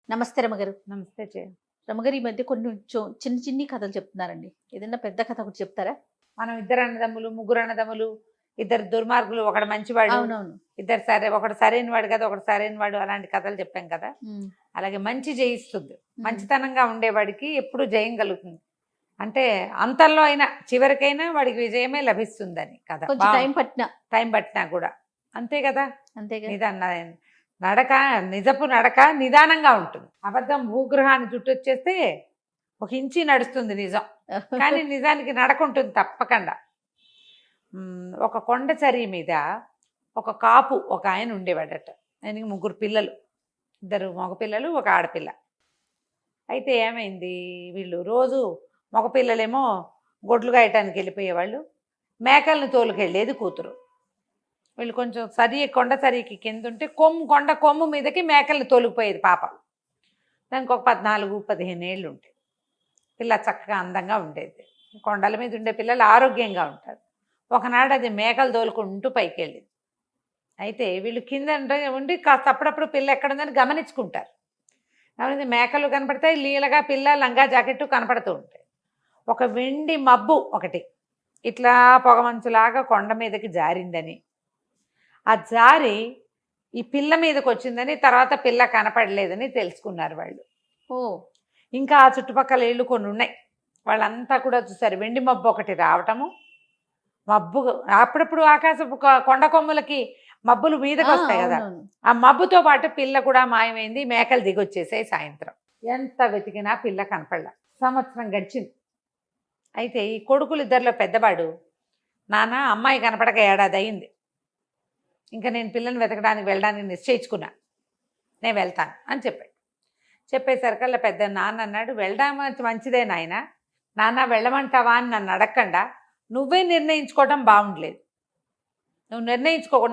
నమస్తే రమగారు. నమస్తే రమగారు, ఈ మధ్య కొన్ని చిన్న చిన్ని కథలు చెప్తున్నారండి. ఏదైనా పెద్ద కథ ఒకటి చెప్తారా? మనం ఇద్దరు అన్నదమ్ములు, ముగ్గురు అన్నదమ్ములు, ఇద్దరు దుర్మార్గులు, ఒకడు మంచివాడు, అవునవును. ఇద్దరు ఒకడు సరైన వాడు కదా, ఒకడు సరైన వాడు, అలాంటి కథలు చెప్పాం కదా. అలాగే మంచి జయిస్తుంది. మంచితనంగా ఉండేవాడికి ఎప్పుడు జయం కలుగుతుంది. అంటే అంతల్లో అయినా చివరికైనా వాడికి విజయమే లభిస్తుందని కథ. కొంచెం టైం పట్టినా కూడా అంతే కదా. అంతేగా. నిజపు నడక నిదానంగా ఉంటుంది. అబద్ధం భూగృహాన్ని చుట్టొచ్చేస్తే ఒక ఇంచి నడుస్తుంది నిజం, కానీ నిజానికి నడక ఉంటుంది తప్పకుండా. ఒక కొండచరి మీద ఒక కాపు ఒక ఆయన ఉండేవాడట. ఆయనకి ముగ్గురు పిల్లలు, ఇద్దరు మగపిల్లలు, ఒక ఆడపిల్ల. అయితే ఏమైంది, వీళ్ళు రోజు మగపిల్లలేమో గొడ్లు గాయటానికి వెళ్ళిపోయేవాళ్ళు, మేకల్ని తోలుకెళ్ళేది కూతురు. వీళ్ళు కొంచెం కొండ సరికి కింద ఉంటే కొండ కొమ్ము మీదకి మేకల్ని తోలుకుపోయేది పాప. దానికి ఒక 14-15 ఏళ్ళు ఉంటాయి. పిల్ల చక్కగా అందంగా ఉండేది. కొండల మీద ఉండే పిల్లలు ఆరోగ్యంగా ఉంటారు. ఒకనాడు అది మేకలు తోలుకుంటూ పైకి వెళ్ళింది. అయితే వీళ్ళు కింద ఉండి కాస్త అప్పుడప్పుడు పిల్ల ఎక్కడుందని గమనించుకుంటారు. గమనించి మేకలు కనపడతాయి, లీలగా పిల్ల లంగా జాకెట్టు కనపడుతూ ఉంటాయి. ఒక వెండి మబ్బు ఒకటి ఇట్లా పొగమంచులాగా కొండ మీదకి జారిందని, ఆ జారి ఈ పిల్ల మీదకి వచ్చిందని, తర్వాత పిల్ల కనపడలేదని తెలుసుకున్నారు వాళ్ళు. ఇంకా ఆ చుట్టుపక్కల ఇళ్ళు కొన్ని ఉన్నాయి. వాళ్ళంతా కూడా చూసారు వెండి మబ్బు ఒకటి రావటము. మబ్బు అప్పుడప్పుడు ఆకాశపు కొండ కొమ్ములకి మబ్బులు మీదకి వస్తాయి కదా, ఆ మబ్బుతో పాటు పిల్ల కూడా మాయమైంది. మేకలు దిగొచ్చేసాయి. సాయంత్రం ఎంత వెతికినా పిల్ల కనపడలా. సంవత్సరం గడిచింది. అయితే ఈ కొడుకులు ఇద్దరిలో పెద్దవాడు, నాన్న అమ్మాయి కనపడక ఏడాది అయింది, ఇంకా నేను పిల్లని వెతకడానికి వెళ్ళడానికి నిశ్చయించుకున్నా, నేను వెళ్తాను అని చెప్పాడు. చెప్పేసరికల్లా పెద్ద నాన్న అన్నాడు, వెళ్ళడం మంచిదే నాయన, నాన్న వెళ్ళమంటావా అని నన్ను అడగకుండా నువ్వే నిర్ణయించుకోవడం బాగుండలేదు. నువ్వు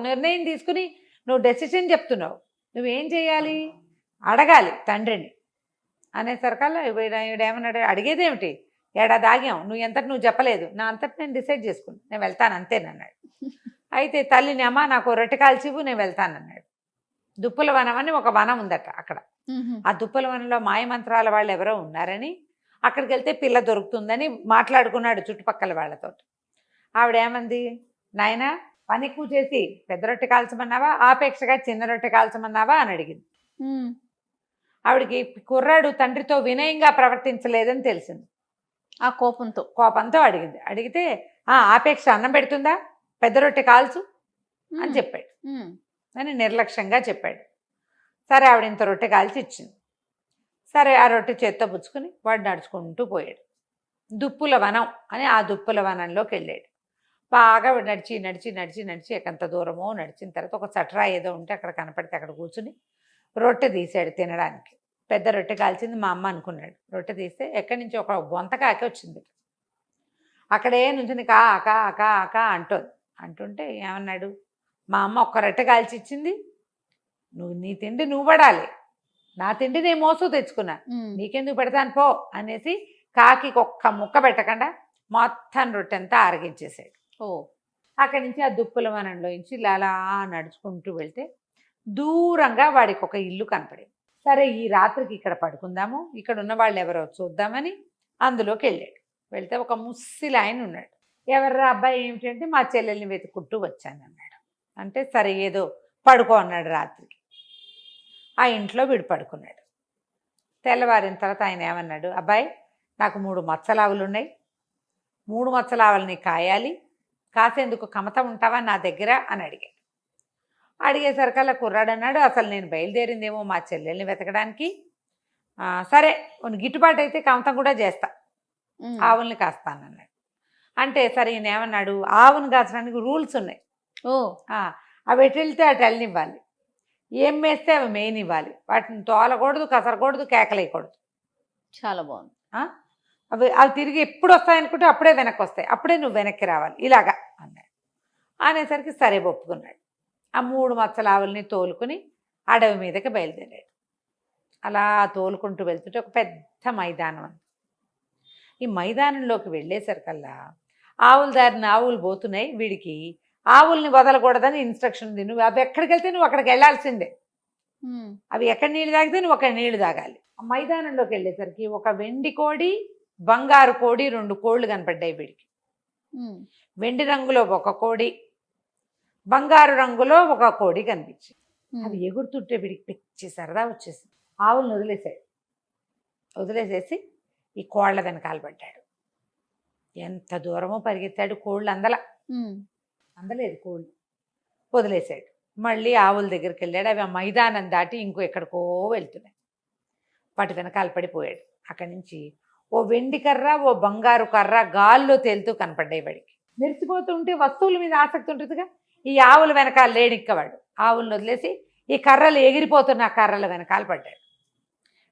నిర్ణయం తీసుకుని నువ్వు డెసిషన్ చెప్తున్నావు. నువ్వేం చేయాలి, అడగాలి తండ్రిని అనేసరికల్లా వీడేమన్నాడు, అడిగేదేమిటి, ఏడాది ఆగాం, నువ్వు ఎంతటి నువ్వు చెప్పలేదు, నా అంతటి నేను డిసైడ్ చేసుకున్నాను, నేను వెళ్తాను అంతేనన్నాడు. అయితే తల్లిని, అమ్మ నాకు రొట్టె కాల్చివు, నేను వెళ్తానన్నాడు. దుప్పుల వనం అని ఒక వనం ఉందట అక్కడ. ఆ దుప్పుల వనంలో మాయమంత్రాల వాళ్ళు ఎవరో ఉన్నారని, అక్కడికి వెళ్తే పిల్ల దొరుకుతుందని మాట్లాడుకున్నాడు చుట్టుపక్కల వాళ్ళతో. ఆవిడేమంది, నాయన పని ఎక్కువ చేసి పెద్ద రొట్టె కాల్చమన్నావా, ఆపేక్షగా చిన్న రొట్టె కాల్చమన్నావా అని అడిగింది. ఆవిడికి కుర్రాడు తండ్రితో వినయంగా ప్రవర్తించలేదని తెలిసింది. ఆ కోపంతో అడిగింది. అడిగితే ఆపేక్ష అన్నం పెడుతుందా, పెద్ద రొట్టె కాల్చు అని చెప్పాడు. అని నిర్లక్ష్యంగా చెప్పాడు. సరే ఆవిడ ఇంత రొట్టె కాల్చి ఇచ్చింది. సరే ఆ రొట్టె చేత్తో పుచ్చుకుని వాడు నడుచుకుంటూ పోయాడు. దుప్పుల వనం అని ఆ దుప్పుల వనంలోకి వెళ్ళాడు. బాగా నడిచి నడిచి నడిచి నడిచి ఎకంత దూరమో నడిచిన తర్వాత ఒక చట్రా ఏదో ఉంటే అక్కడ కనపడితే అక్కడ కూర్చుని రొట్టె తీసాడు తినడానికి. పెద్ద రొట్టె కాల్చింది మా అమ్మ అనుకున్నాడు. రొట్టె తీస్తే ఎక్కడి నుంచి ఒక బొంతకాకి వచ్చింది. అక్కడే నుంచుని కా కా కా కా అంటుంటే ఏమన్నాడు, మా అమ్మ ఒక్క రొట్టె కాల్చి ఇచ్చింది, నీ తిండి నువ్వు పడాలి, నా తిండి నేను మోసు తెచ్చుకున్నా, నీకెందుకు పెడతాను పో అనేసి కాకి ఒక్క ముక్క పెట్టకుండా మొత్తం రొట్టె అంతా ఆరగించేసాడు. అక్కడి నుంచి ఆ దుప్పుల వనంలో నుంచి అలా నడుచుకుంటూ వెళ్తే దూరంగా వాడికి ఒక ఇల్లు కనపడింది. సరే ఈ రాత్రికి ఇక్కడ పడుకుందాము, ఇక్కడ ఉన్న వాళ్ళు ఎవరో చూద్దామని అందులోకి వెళ్ళాడు. వెళ్తే ఒక ముస్సిలి ఆయన ఉన్నాడు. ఎవర్రా అబ్బాయి ఏమిటంటే, మా చెల్లెల్ని వెతుక్కుంటూ వచ్చాను అన్నాడు. అంటే సరే ఏదో పడుకో అన్నాడు. రాత్రికి ఆ ఇంట్లో వీడు పడుకున్నాడు. తెల్లవారిన తర్వాత ఆయన ఏమన్నాడు, అబ్బాయి నాకు 3 మచ్చలావులు ఉన్నాయి, 3 మచ్చలావులని కాయాలి, కాసేందుకు కమతం ఉంటావా నా దగ్గర అని అడిగాడు. అడిగేసరికల్లా కుర్రాడు అన్నాడు, అసలు నేను బయలుదేరిందేమో మా చెల్లెల్ని వెతకడానికి, సరే గిట్టుబాటు అయితే కమతం కూడా చేస్తా, ఆవుల్ని కాస్తానన్నాడు. అంటే సరే ఈయన ఏమన్నాడు, ఆవును కాచడానికి రూల్స్ ఉన్నాయి. అవి ఎటు వెళ్తే అటు వెళ్ళనివ్వాలి, ఏం వేస్తే అవి మేయనివ్వాలి, వాటిని తోలకూడదు, కసరకూడదు, కేకలేయకూడదు. చాలా బాగుంది. అవి తిరిగి ఎప్పుడు వస్తాయనుకుంటే అప్పుడే వెనక్కి వస్తాయి, అప్పుడే నువ్వు వెనక్కి రావాలి ఇలాగా అన్నాడు. అనేసరికి సరే ఒప్పుకున్నాడు. ఆ 3 మచ్చల ఆవుల్ని తోలుకుని అడవి మీదకి బయలుదేరాడు. అలా తోలుకుంటూ వెళ్తుంటే ఒక పెద్ద మైదానం అంది. ఈ మైదానంలోకి వెళ్ళేసరికల్లా ఆవుల దారిని ఆవులు పోతున్నాయి. వీడికి ఆవుల్ని వదలకూడదని ఇన్స్ట్రక్షన్ ఉంది, నువ్వు అవి ఎక్కడికి వెళ్తే నువ్వు అక్కడికి వెళ్ళాల్సిందే, అవి ఎక్కడ నీళ్ళు తాగితే నువ్వు ఒక నీళ్లు తాగాలి. ఆ మైదానంలోకి వెళ్ళేసరికి ఒక వెండి కోడి, బంగారు కోడి, 2 కోళ్ళు కనపడ్డాయి వీడికి. వెండి రంగులో ఒక కోడి, బంగారు రంగులో ఒక కోడి కనిపించింది. అవి ఎగురుతుంటే వీడికి పిచ్చి సరదా వచ్చేసింది. ఆవులను వదిలేసేసి ఈ కోళ్ల వెనకాల పడ్డాడు. ఎంత దూరమో పరిగెత్తాడు, కోళ్ళు అందలేదు కోళ్ళు. వదిలేశాడు. మళ్ళీ ఆవుల దగ్గరికి వెళ్ళాడు. అవి ఆ మైదానం దాటి ఇంకో ఎక్కడికో వెళ్తున్నాయి. వాటి వెనకాల పడిపోయాడు. అక్కడి నుంచి ఓ వెండి కర్ర, ఓ బంగారు కర్ర గాల్లో తేలుతూ కనపడ్డాయి వాడికి. మెరిసిపోతుంటే వస్తువుల మీద ఆసక్తి ఉంటుందిగా. ఈ ఆవుల వెనకాల లేడిక్కవాడు. ఆవులను వదిలేసి ఈ కర్రలు ఎగిరిపోతున్న ఆ కర్రల వెనకాల పడ్డాడు.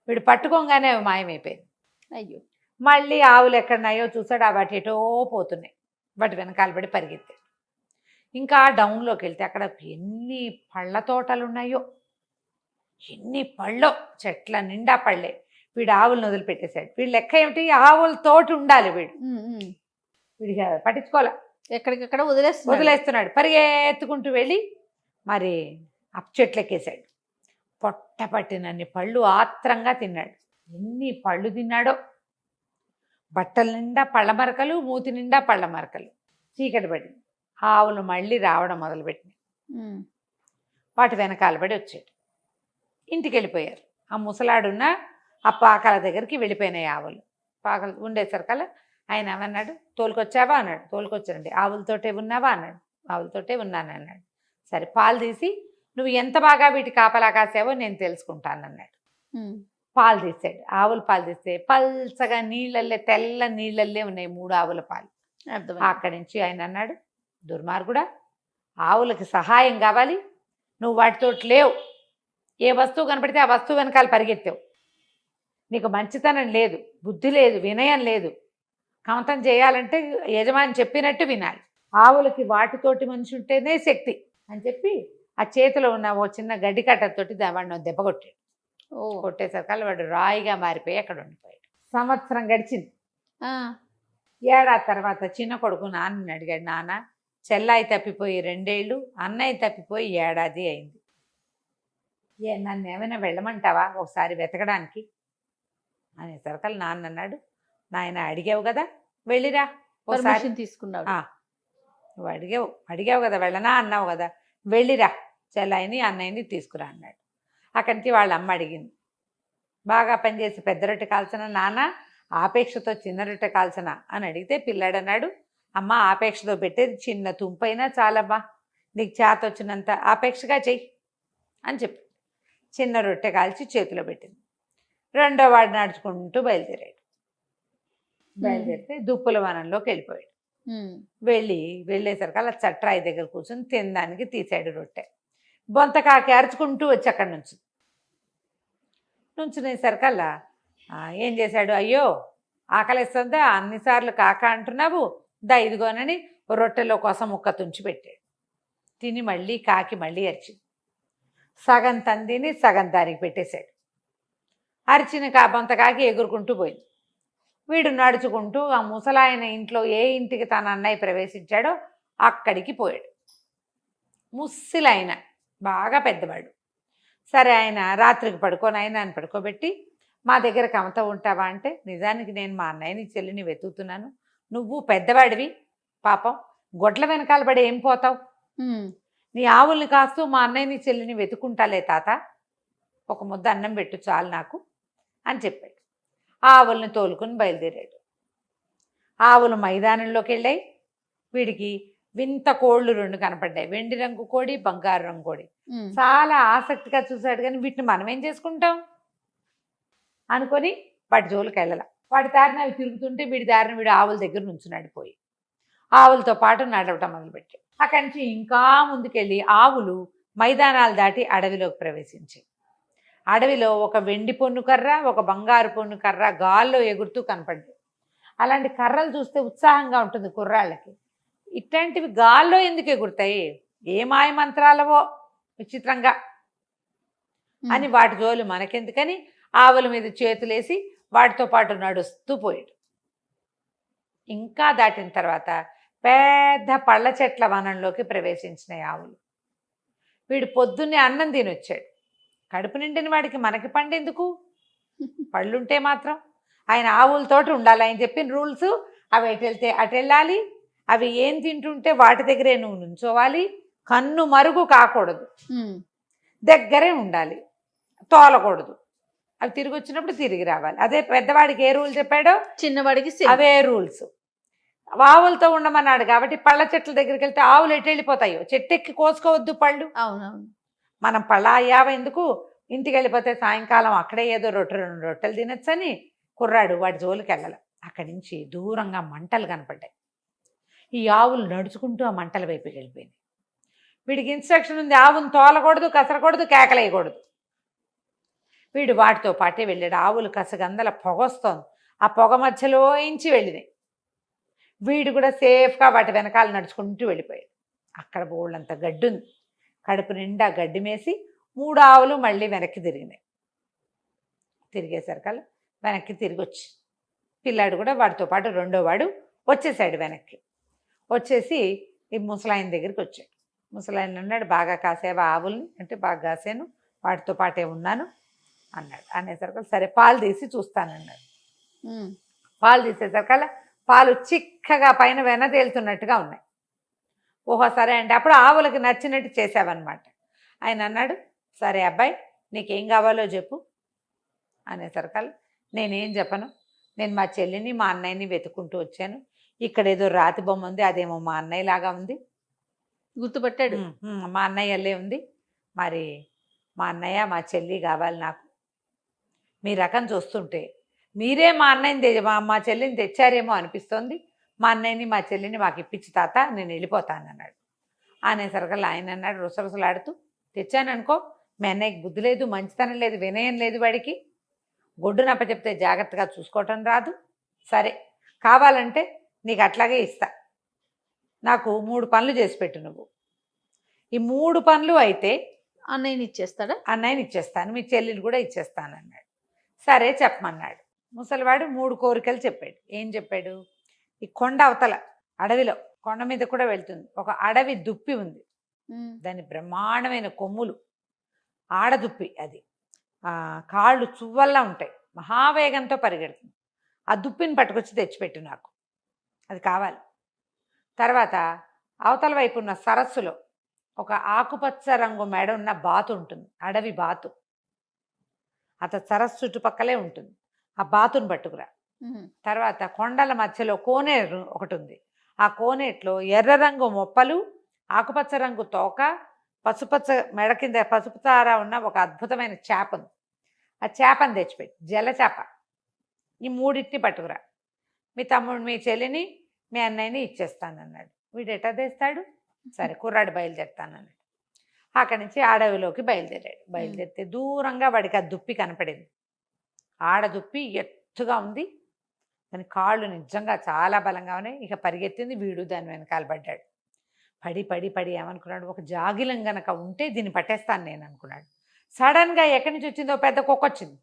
వీడు పట్టుకోగానే అవి మాయమైపోయింది. అయ్యో. మళ్ళీ ఆవులు ఎక్కడున్నాయో చూసాడు. ఆ వాటి ఎటో పోతున్నాయి. వాటి వెనకాల పడి పరిగెత్తాడు. ఇంకా డౌన్లోకి వెళ్తే అక్కడ ఎన్ని పళ్ళ తోటలు ఉన్నాయో, ఎన్ని పళ్ళో, చెట్ల నిండా పళ్ళే. వీడు ఆవులను వదిలిపెట్టేశాడు. వీడు లెక్క ఏమిటి, ఆవుల తోటి ఉండాలి వీడికి పట్టించుకోలే. ఎక్కడికక్కడ వదిలేస్తున్నాడు. పరిగెత్తుకుంటూ వెళ్ళి మరి చెట్లు ఎక్కేశాడు. పొట్ట పట్టినన్ని పళ్ళు ఆత్రంగా తిన్నాడు. ఎన్ని పళ్ళు తిన్నాడో. బట్టల నిండా పళ్ళ మరకలు, మూతి నిండా పళ్ళ మరకలు. చీకటి పడింది. ఆవులు మళ్ళీ రావడం మొదలుపెట్టినాయి. వాటి వెనకాల పడి వచ్చాడు. ఇంటికి వెళ్ళిపోయారు. ఆ ముసలాడున్న ఆ పాకల దగ్గరికి వెళ్ళిపోయినాయి ఆవులు. పాకలు ఉండేసరికల్లా ఆయన ఏమన్నాడు, తోలుకొచ్చావా అన్నాడు. తోలుకొచ్చానండి. ఆవులతోటే ఉన్నావా అన్నాడు. ఆవులతోటే ఉన్నాను అన్నాడు. సరే, పాలు తీసి నువ్వు ఎంత బాగా వీటి కాపలా కాసావో నేను తెలుసుకుంటానన్నాడు. పాలు తీసాడు. ఆవుల పాలు తీస్తే పల్చగా నీళ్ళల్లే, తెల్ల నీళ్ళల్లే ఉన్నాయి 3 ఆవుల పాలు. అక్కడి నుంచి ఆయన అన్నాడు, దుర్మార్గుడా, ఆవులకి సహాయం కావాలి, నువ్వు వాటితో లేవు. ఏ వస్తువు కనపడితే ఆ వస్తువు వెనకాల పరిగెత్తావు. నీకు మంచితనం లేదు, బుద్ధి లేదు, వినయం లేదు. కమతం చేయాలంటే యజమాని చెప్పినట్టు వినాలి. ఆవులకి వాటితోటి మనిషి ఉంటేనే శక్తి అని చెప్పి ఆ చేతిలో ఉన్న ఓ చిన్న గడ్డి కట్టతోటి వాడిని దెబ్బ కొట్టాడు. కొట్టేసరికల్లా వాడు రాయిగా మారిపోయి అక్కడ ఉండిపోయాడు. సంవత్సరం గడిచింది. ఏడాది తర్వాత చిన్న కొడుకు నాన్నని అడిగాడు, నాన్న, చెల్లాయి తప్పిపోయి 2 ఏళ్ళు, అన్నయ్య తప్పిపోయి ఏడాది అయింది. నన్ను ఏమైనా వెళ్ళమంటావా ఒకసారి వెతకడానికి అనేసరికల్లా నాన్న అన్నాడు, నాయన అడిగావు కదా, వెళ్ళిరా ఒకసారి తీసుకున్నావు. నువ్వు అడిగావు కదా, వెళ్ళనా అన్నావు కదా, వెళ్ళిరా, చెల్లాయిని అన్నయ్యని తీసుకురా అన్నాడు. అక్కడి నుంచి వాళ్ళ అమ్మ అడిగింది, బాగా పనిచేసి పెద్ద రొట్టె కాల్చిన నాన్న, ఆపేక్షతో చిన్న రొట్టె కాల్చనా అని అడిగితే పిల్లాడు అన్నాడు, అమ్మ ఆపేక్షతో పెట్టేది చిన్న తుంపైనా చాలమ్మా, నీకు చేత వచ్చినంత ఆపేక్షగా చెయ్యి అని చెప్పి చిన్న రొట్టె కాల్చి చేతిలో పెట్టింది. 2వ వాడు నడుచుకుంటూ బయలుదేరితే దుప్పుల వనంలోకి వెళ్ళిపోయాడు. వెళ్ళేసరికి అలా చట్రాయి దగ్గర కూర్చొని తినడానికి తీసాడు రొట్టె. బొంతకాకి అరుచుకుంటూ వచ్చి అక్కడి నుంచునేసరికల్లా ఏం చేశాడు, అయ్యో ఆకలిస్తుందా, అన్నిసార్లు కాక అంటున్నావు, ఇదిగోనని రొట్టెలో కోసం ముక్క తుంచి పెట్టాడు. తిని మళ్ళీ కాకి మళ్ళీ అరిచింది. సగం తందిని సగం దానికి పెట్టేశాడు. అరిచిన బొంతకాకి ఎగురుకుంటూ పోయింది. వీడు నడుచుకుంటూ ఆ ముసలాయన ఇంట్లో ఏ ఇంటికి తన అన్నయ్య ప్రవేశించాడో అక్కడికి పోయాడు. ముస్సిలాయన బాగా పెద్దవాడు. సరే, ఆయన రాత్రికి ఆయన పడుకోబెట్టి, మా దగ్గర కమత ఉంటావా అంటే, నిజానికి నేను మా అన్నయ్యని చెల్లిని వెతుకుతున్నాను, నువ్వు పెద్దవాడివి, పాపం గొడ్ల వెనకాల పడి ఏం పోతావు, నీ ఆవుల్ని కాస్తూ మా అన్నయ్యని చెల్లిని వెతుకుంటాలే తాత, ఒక ముద్ద అన్నం పెట్టు చాలు నాకు అని చెప్పాడు. ఆవుల్ని తోలుకుని బయలుదేరాడు. ఆవులు మైదానంలోకి వెళ్ళాయి. వీడికి వింత కోళ్ళు 2 కనపడ్డాయి, వెండి రంగు కోడి, బంగారు రంగు కోడి. చాలా ఆసక్తిగా చూశాడు, కానీ వీటిని మనం ఏం చేసుకుంటాం అనుకొని వాటి జోలికి వెళ్ళాల. వాటి దారిన అవి తిరుగుతుంటే వీడి దారిన వీడు ఆవుల దగ్గర నుంచున్నాడు. పోయి ఆవులతో పాటు నడవటం మొదలుపెట్టాడు. అక్కడి నుంచి ఇంకా ముందుకెళ్ళి ఆవులు మైదానాలు దాటి అడవిలోకి ప్రవేశించాయి. అడవిలో ఒక వెండి పొన్ను కర్ర, ఒక బంగారు పొన్ను కర్ర గాల్లో ఎగురుతూ కనపడ్డాయి. అలాంటి కర్రలు చూస్తే ఉత్సాహంగా ఉంటుంది కుర్రాళ్ళకి. ఇట్లాంటివి గాల్లో ఎందుకు ఎగురుతాయి, ఏ మాయ మంత్రాలవో విచిత్రంగా అని వాటి జోలు మనకెందుకని ఆవుల మీద చేతులేసి వాటితో పాటు నడుస్తూ పోయాడు. ఇంకా దాటిన తర్వాత పెద్ద పళ్ళ చెట్ల వనంలోకి ప్రవేశించినాయి ఆవులు. వీడు పొద్దున్నే అన్నం తినొచ్చాడు. కడుపు నిండిన వాడికి మనకి పండెందుకు? పళ్ళుంటే మాత్రం ఆయన ఆవులతోటి ఉండాలి. ఆయన చెప్పిన రూల్స్ అవి ఎటు వెళ్తే అటు వెళ్ళాలి. అవి ఏం తింటుంటే వాటి దగ్గరే నువ్వు నుంచోవాలి. కన్ను మరుగు కాకూడదు, దగ్గరే ఉండాలి, తోలకూడదు. అవి తిరిగి వచ్చినప్పుడు తిరిగి రావాలి. అదే పెద్దవాడికి ఏ రూల్ చెప్పాడో చిన్నవాడికి అవే రూల్స్. ఆవులతో ఉండమన్నాడు కాబట్టి పళ్ళ చెట్ల దగ్గరికి వెళ్తే ఆవులు ఎటు వెళ్ళిపోతాయో, చెట్టు ఎక్కి కోసుకోవద్దు పళ్ళు. అవునవును. మనం పళ్ళ అయ్యావ ఎందుకు, ఇంటికి వెళ్ళిపోతే సాయంకాలం అక్కడే ఏదో రెండు రొట్టెలు తినొచ్చని కుర్రాడు వాడి జోలికి వెళ్ళాలి. అక్కడి నుంచి దూరంగా మంటలు కనపడ్డాయి. ఈ ఆవులు నడుచుకుంటూ ఆ మంటల వైపుకి వెళ్ళిపోయింది. వీడికి ఇన్స్ట్రక్షన్ ఉంది, ఆవును తోలకూడదు, కసరకూడదు, కేకలేయకూడదు. వీడు వాటితో పాటే వెళ్ళాడు. ఆవులు కసగందల పొగొస్తోంది, ఆ పొగ మధ్యలో ఇంచి వెళ్ళినాయి. వీడు కూడా సేఫ్గా వాటి వెనకాల నడుచుకుంటూ వెళ్ళిపోయాడు. అక్కడ బోళ్ళంత గడ్డి ఉంది. కడుపు నిండా గడ్డి మేసి 3 ఆవులు మళ్ళీ వెనక్కి తిరిగినాయి. తిరిగేసరికల్లా వెనక్కి తిరిగి వచ్చి పిల్లాడు కూడా వాడితో పాటు రెండో వాడు వచ్చేసాడు. వెనక్కి వచ్చేసి ఈ ముసలాయన దగ్గరికి వచ్చాడు. ముసలాయన అన్నాడు, బాగా కాసేవా ఆవుల్ని అంటే, బాగా కాసాను, వాటితో పాటే ఉన్నాను అన్నాడు. అనేసరికి సరే పాలు తీసి చూస్తానన్నాడు. పాలు తీసేసరికల్లా పాలు చిక్కగా పైన వెన తేలుతున్నట్టుగా ఉన్నాయి. ఓహో సరే అండి, అప్పుడు ఆవులకి నచ్చినట్టు చేసావన్నమాట. ఆయన అన్నాడు, సరే అబ్బాయి నీకేం కావాలో చెప్పు అనేసరికల్లా నేనేం చెప్పను, నేను మా చెల్లిని మా అన్నయ్యని వెతుక్కుంటూ వచ్చాను. ఇక్కడ ఏదో రాతి బొమ్మ ఉంది, అదేమో మా అన్నయ్య లాగా ఉంది. గుర్తుపట్టాడు. మా అన్నయ్యలే ఉంది. మరి మా అన్నయ్య మా చెల్లి కావాలి నాకు. మీ రకం చూస్తుంటే మీరే మా అన్నయ్యని మా చెల్లిని తెచ్చారేమో అనిపిస్తోంది. మా అన్నయ్యని మా చెల్లిని మాకు ఇప్పించి తాత, నేను వెళ్ళిపోతానన్నాడు. అనేసరికల్లా ఆయన అన్నాడు రుసరుసలాడుతూ, తెచ్చాననుకో, మీ అన్నయ్యకి బుద్ధి లేదు, మంచితనం లేదు, వినయం లేదు, వాడికి గొడ్డు నప్ప చెప్తే జాగ్రత్తగా చూసుకోవటం రాదు. సరే కావాలంటే నీకు అట్లాగే ఇస్తా, నాకు 3 పనులు చేసి పెట్టు నువ్వు. ఈ 3 పనులు అయితే అన్నయ్యని ఇచ్చేస్తాడా? అన్నయ్యని ఇచ్చేస్తాను, మీ చెల్లిని కూడా ఇచ్చేస్తానన్నాడు. సరే చెప్పమన్నాడు. ముసలివాడు 3 కోరికలు చెప్పాడు. ఏం చెప్పాడు, ఈ కొండ అవతల అడవిలో, కొండ మీద కూడా వెళ్తుంది, ఒక అడవి దుప్పి ఉంది. దాని బ్రహ్మాండమైన కొమ్ములు, ఆడదుప్పి, అది కాళ్ళు చువ్వల్లా ఉంటాయి, మహావేగంతో పరిగెడుతుంది. ఆ దుప్పిని పట్టుకొచ్చి తెచ్చిపెట్టు నాకు, అది కావాలి. తర్వాత అవతల వైపు ఉన్న సరస్సులో ఒక ఆకుపచ్చ రంగు మెడ ఉన్న బాతు ఉంటుంది, అడవి బాతు. అతను సరస్సు చుట్టుపక్కలే ఉంటుంది, ఆ బాతును పట్టుకురా. తర్వాత కొండల మధ్యలో కోనేరు ఒకటి ఉంది, ఆ కోనేట్లో ఎర్ర రంగు మొప్పలు, ఆకుపచ్చ రంగు తోక, పసుపచ్చ మెడ కింద పసుపు తార ఉన్న ఒక అద్భుతమైన చేప ఉంది. ఆ చేపను తెచ్చిపెట్టి, జల చేప. ఈ 3 పట్టుకురా. మీ తమ్ముడు మీ చెల్లిని మీ అన్నయ్యని ఇచ్చేస్తానన్నాడు. వీడు ఎట్టా తెస్తాడు? సరే కుర్రాడు బయలుదేరుతానన్నాడు. అక్కడి నుంచి అడవిలోకి బయలుదేరాడు. బయలుదేరితే దూరంగా వాడికి ఆ దుప్పి కనపడింది. ఆడదుప్పి ఎత్తుగా ఉంది, దాని కాళ్ళు నిజంగా చాలా బలంగా ఉన్నాయి. ఇక పరిగెత్తింది, వీడు దాని వెనకాల పడ్డాడు. పడి పడి పడి ఏమనుకున్నాడు, ఒక జాగిలం గనక ఉంటే దీన్ని పట్టేస్తాను నేను అనుకున్నాడు. సడన్గా ఎక్కడి నుంచి వచ్చిందో పెద్ద కుక్క వచ్చింది.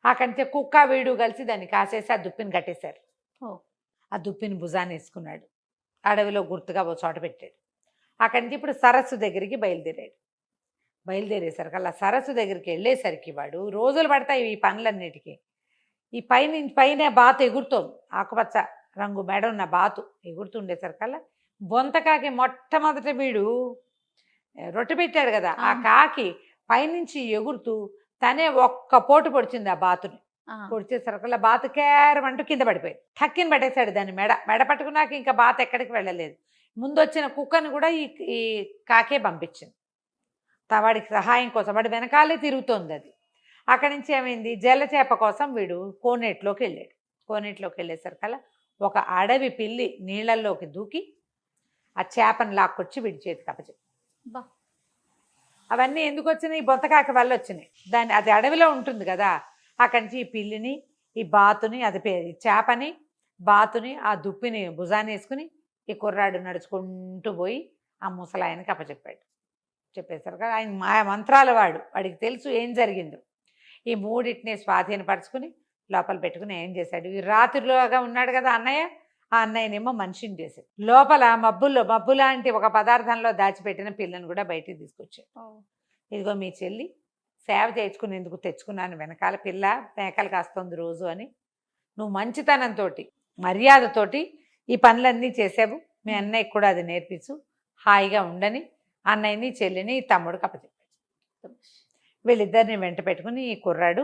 అక్కడి నుంచి కుక్క వీడు కలిసి దాన్ని కాసేసి ఆ దుప్పిని కట్టేశారు. ఆ దుప్పిని భుజాన్ని వేసుకున్నాడు, అడవిలో గుర్తుగా ఓ చోట పెట్టాడు. అక్కడి నుంచి ఇప్పుడు సరస్సు దగ్గరికి బయలుదేరాడు. బయలుదేరేసరికి అలా సరస్సు దగ్గరికి వెళ్ళేసరికి వాడు రోజులు పడతాయి ఈ పనులన్నిటికీ. ఈ పైన బాతు ఎగురుతోంది, ఆకుపచ్చ రంగు మెడ ఉన్న బాతు ఎగురుతుండేసరికల్లా బొంతకాకి మొట్టమొదట వీడు రొట్టె పెట్టాడు కదా, ఆ కాకి పైనుంచి ఎగురుతూ తనే ఒక్క పోటు పొడిచింది ఆ బాతుని. పొడిచేసరికల్లా బాతు కేరమంటూ కింద పడిపోయింది. టక్కిన పట్టేశాడు దాన్ని. మెడ పట్టుకున్నాక ఇంకా బాతు ఎక్కడికి వెళ్ళలేదు. ముందొచ్చిన కుక్కని కూడా ఈ కాకే పంపించింది వాడికి సహాయం కోసం. వాడి వెనకాలే తిరుగుతోంది అది. అక్కడి నుంచి ఏమైంది, జల చేప కోసం వీడు కోనేట్లోకి వెళ్ళాడు. కోనేట్లోకి వెళ్ళేసరికల్లా ఒక అడవి పిల్లి నీళ్ళల్లోకి దూకి ఆ చేపను లాక్కొచ్చి వీడి చేతికి అప్పచెప్పి. అవన్నీ ఎందుకు వచ్చినాయి, బొంతకాకి వల్ల వచ్చినాయి. అది అడవిలో ఉంటుంది కదా, అక్కడి నుంచి ఈ పిల్లిని, ఈ బాతుని, చేపని, బాతుని, ఆ దుప్పిని భుజాన్ని వేసుకుని ఈ కుర్రాడు నడుచుకుంటూ పోయి ఆ ముసలాయనకి అప్పచెప్పాడు. చెప్పేసరికి ఆయన మాయ మంత్రాల వాడికి తెలుసు ఏం జరిగిందో. ఈ 3 స్వాధీనపరుచుకుని లోపల పెట్టుకుని ఏం చేశాడు, ఈ రాత్రిలోగా ఉన్నాడు కదా అన్నయ్య, ఆ అన్నయ్యనేమో మనిషిని చేశాడు. లోపల మబ్బు లాంటి ఒక పదార్థంలో దాచిపెట్టిన పిల్లని కూడా బయటికి తీసుకొచ్చాడు. ఇదిగో మీ చెల్లి, సేవ చేయించుకునేందుకు తెచ్చుకున్నాను, వెనకాల పిల్ల మేకలు కాస్తుంది రోజు అని. నువ్వు మంచితనంతో మర్యాదతోటి ఈ పనులన్నీ చేసావు, మీ అన్నయ్యకి కూడా అది నేర్పించు, హాయిగా ఉండని అన్నయ్యని చెల్లిని తమ్ముడికి అప్పచెప్పాడు. వీళ్ళిద్దరిని వెంట పెట్టుకుని ఈ కుర్రాడు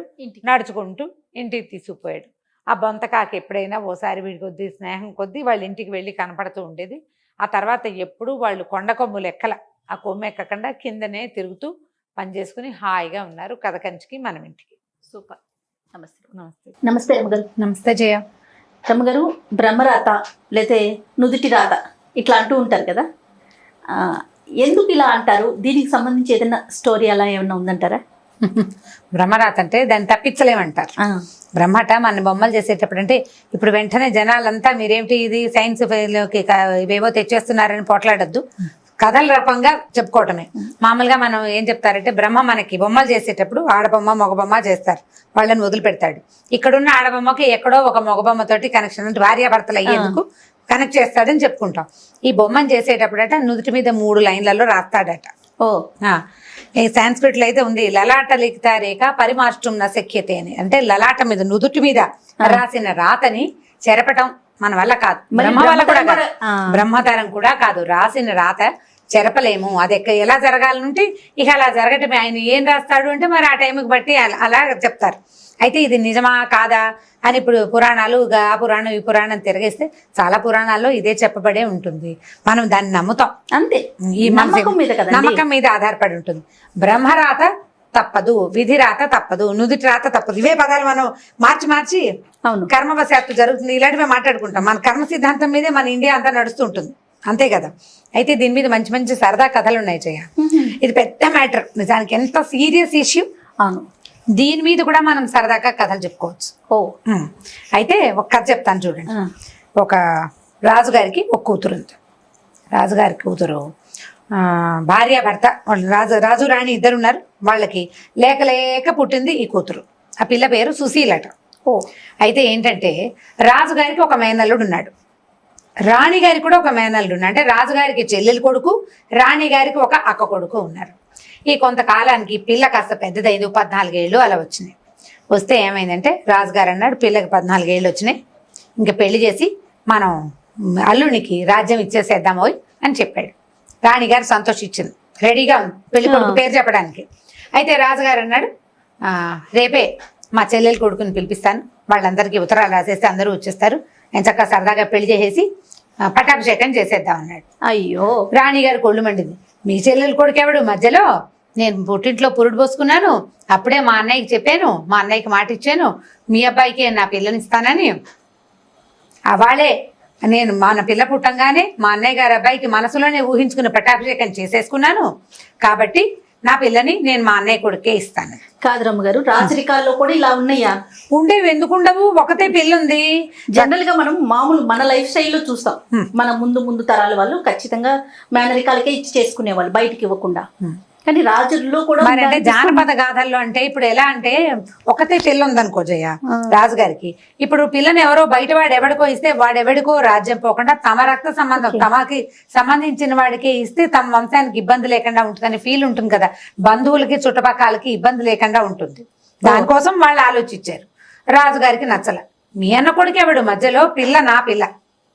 నడుచుకుంటూ ఇంటికి తీసుకుపోయాడు. ఆ బొంతకాకి ఎప్పుడైనా ఓసారి వీడి కొద్దీ స్నేహం కొద్దీ వాళ్ళ ఇంటికి వెళ్ళి కనపడుతూ ఉండేది. ఆ తర్వాత ఎప్పుడూ వాళ్ళు కొండ కొమ్ములు ఎక్కల, ఆ కొమ్ము ఎక్కకుండా కిందనే తిరుగుతూ పనిచేసుకుని హాయిగా ఉన్నారు. కథ కంచికి మనం ఇంటికి. సూపర్. నమస్తే. నమస్తే. నమస్తే రమ్మగారు. నమస్తే జయ. రమ్మగారు, బ్రహ్మరాత లేతే నుదుటి రాత ఇట్లా అంటూ ఉంటారు కదా, ఎందుకు ఇలా అంటారు? దీనికి సంబంధించి ఏదైనా స్టోరీ అలా ఏమన్నా ఉందంటారా? బ్రహ్మరాత అంటే దాన్ని తప్పించలేమంటారు. బ్రహ్మట మన బొమ్మలు చేసేటప్పుడు అంటే ఇప్పుడు వెంటనే జనాలంతా మీరేమిటి ఇది సైన్స్ లోకి ఇవేవో తెచ్చేస్తున్నారని పోట్లాడద్దు, కథల రూపంగా చెప్పుకోవటమే. మామూలుగా మనం ఏం చెప్తారంటే బ్రహ్మ మనకి బొమ్మలు చేసేటప్పుడు ఆడబొమ్మ మగబొమ్మ చేస్తారు, వాళ్ళని వదిలిపెడతాడు. ఇక్కడున్న ఆడబొమ్మకి ఎక్కడో ఒక మగబొమ్మతోటి కనెక్షన్ అంటే భార్యాభర్తలు అయ్యేందుకు కనెక్ట్ చేస్తాడని చెప్పుకుంటాం. ఈ బొమ్మను చేసేటప్పుడట నుదుటి మీద 3 లైన్లలో రాస్తాడట. ఈ సాంస్క్రిట్ లో అయితే ఉంది, లలాట లిఖిత రేఖ పరిమార్ష్టం నశక్యతే అని. అంటే లలాట మీద నుదుటి మీద రాసిన రాతని చెరపటం మన వల్ల కాదు, బ్రహ్మ వల్ల కూడా కాదు, బ్రహ్మతరం కూడా కాదు. రాసిన రాత చెరపలేము, అది ఎలా జరగాలంటే ఇక అలా జరగటమే. ఆయన ఏం రాస్తాడు అంటే మరి ఆ టైంకి బట్టి అలా చెప్తారు. అయితే ఇది నిజమా కాదా అని ఇప్పుడు పురాణాలు ఆ పురాణం ఈ పురాణం తిరగేస్తే చాలా పురాణాల్లో ఇదే చెప్పబడే ఉంటుంది, మనం దాన్ని నమ్ముతాం అంతే. ఈ నమ్మకం మీద ఆధారపడి ఉంటుంది. బ్రహ్మరాత తప్పదు, విధి రాత తప్పదు, నుదుటి రాత తప్పదు, ఇవే పదాలు మనం మార్చి మార్చి కర్మవశాత్తు జరుగుతుంది ఇలాంటివే మాట్లాడుకుంటాం. మన కర్మ సిద్ధాంతం మీదే మన ఇండియా అంతా నడుస్తూ ఉంటుంది, అంతే కదా. అయితే దీని మీద మంచి మంచి సరదా కథలు ఉన్నాయి జయ. ఇది పెద్ద మ్యాటర్, నిజానికి ఎంత సీరియస్ ఇష్యూ. అవును, దీని మీద కూడా మనం సరదాగా కథలు చెప్పుకోవచ్చు. అయితే ఒక కథ చెప్తాను చూడండి. ఒక రాజుగారికి ఒక కూతురు ఉంది. రాజుగారి కూతురు భార్య భర్త రాజు రాణి ఇద్దరు ఉన్నారు. వాళ్ళకి లేక లేక పుట్టింది ఈ కూతురు. ఆ పిల్ల పేరు సుశీలట. అయితే ఏంటంటే రాజుగారికి ఒక మేనల్లుడు ఉన్నాడు, రాణి గారికి కూడా ఒక మేనల్లుడు ఉన్నాడు. అంటే రాజుగారికి చెల్లెలు కొడుకు, రాణి గారికి ఒక అక్క కొడుకు ఉన్నారు. ఈ కొంతకాలానికి పిల్ల కాస్త పెద్దదైంది, 14 ఏళ్ళు అలా వచ్చినాయి. వస్తే ఏమైందంటే రాజుగారు అన్నాడు పిల్లకి 14 ఏళ్ళు వచ్చినాయి, ఇంకా పెళ్లి చేసి మనం అల్లునికి రాజ్యం ఇచ్చేసేద్దాం అని చెప్పాడు. రాణిగారు సంతోషించింది, రెడీగా ఉంది పెళ్లి కొడుకు పేరు చెప్పడానికి. అయితే రాజుగారు అన్నాడు రేపే మా చెల్లెలు కొడుకుని పిలిపిస్తాను, వాళ్ళందరికీ ఉత్తరాలు రాసేస్తే అందరూ వచ్చేస్తారు, నేను చక్కగా సరదాగా పెళ్లి చేసేసి పట్టాభిషేకం చేసేద్దాం అన్నాడు. అయ్యో, రాణిగారు కొళ్ళు మండింది. మీ చెల్లెలు కొడుకు ఎవడు మధ్యలో, నేను పుట్టింట్లో పురుడు పోసుకున్నాను, అప్పుడే మా అన్నయ్యకి చెప్పాను, మా అన్నయ్యకి మాట ఇచ్చాను మీ అబ్బాయికి నా పిల్లని ఇస్తానని. వాళ్ళే నేను మన పిల్ల పుట్టంగానే మా అన్నయ్య గారి అబ్బాయికి మనసులోనే ఊహించుకుని పట్టాభిషేకం చేసేసుకున్నాను, కాబట్టి నా పిల్లని నేను మా అన్నయ్య కొడుకే ఇస్తాను. కాదురమ్మ గారు, రాజరికాల్లో కూడా ఇలా ఉన్నాయా? ఉండేవి, ఎందుకు ఉండవు? ఒకతే పిల్ల ఉంది. జనరల్ గా మనం మామూలు మన లైఫ్ స్టైల్లో చూస్తాం, మన ముందు తరాల వాళ్ళు ఖచ్చితంగా మేనరికాలకే ఇచ్చి చేసుకునేవాళ్ళు బయటికి ఇవ్వకుండా. కానీ రాజుల్లో కూడా అంటే జానపద గాథల్లో అంటే ఇప్పుడు ఎలా అంటే ఒకతే పిల్ల ఉందనుకో జయ రాజుగారికి, ఇప్పుడు పిల్లని ఎవరో బయట వాడు ఎవడికో ఇస్తే వాడెవడికో రాజ్యం పోకుండా తమ రక్త సంబంధం తమకి సంబంధించిన వాడికి ఇస్తే తమ వంశానికి ఇబ్బంది లేకుండా ఉంటుందని ఫీల్ ఉంటుంది కదా, బంధువులకి చుట్టుపక్కలకి ఇబ్బంది లేకుండా ఉంటుంది. దానికోసం వాళ్ళు ఆలోచించారు. రాజుగారికి నచ్చల, మీ అన్న కొడుకు ఎవడు మధ్యలో, పిల్ల నా పిల్ల,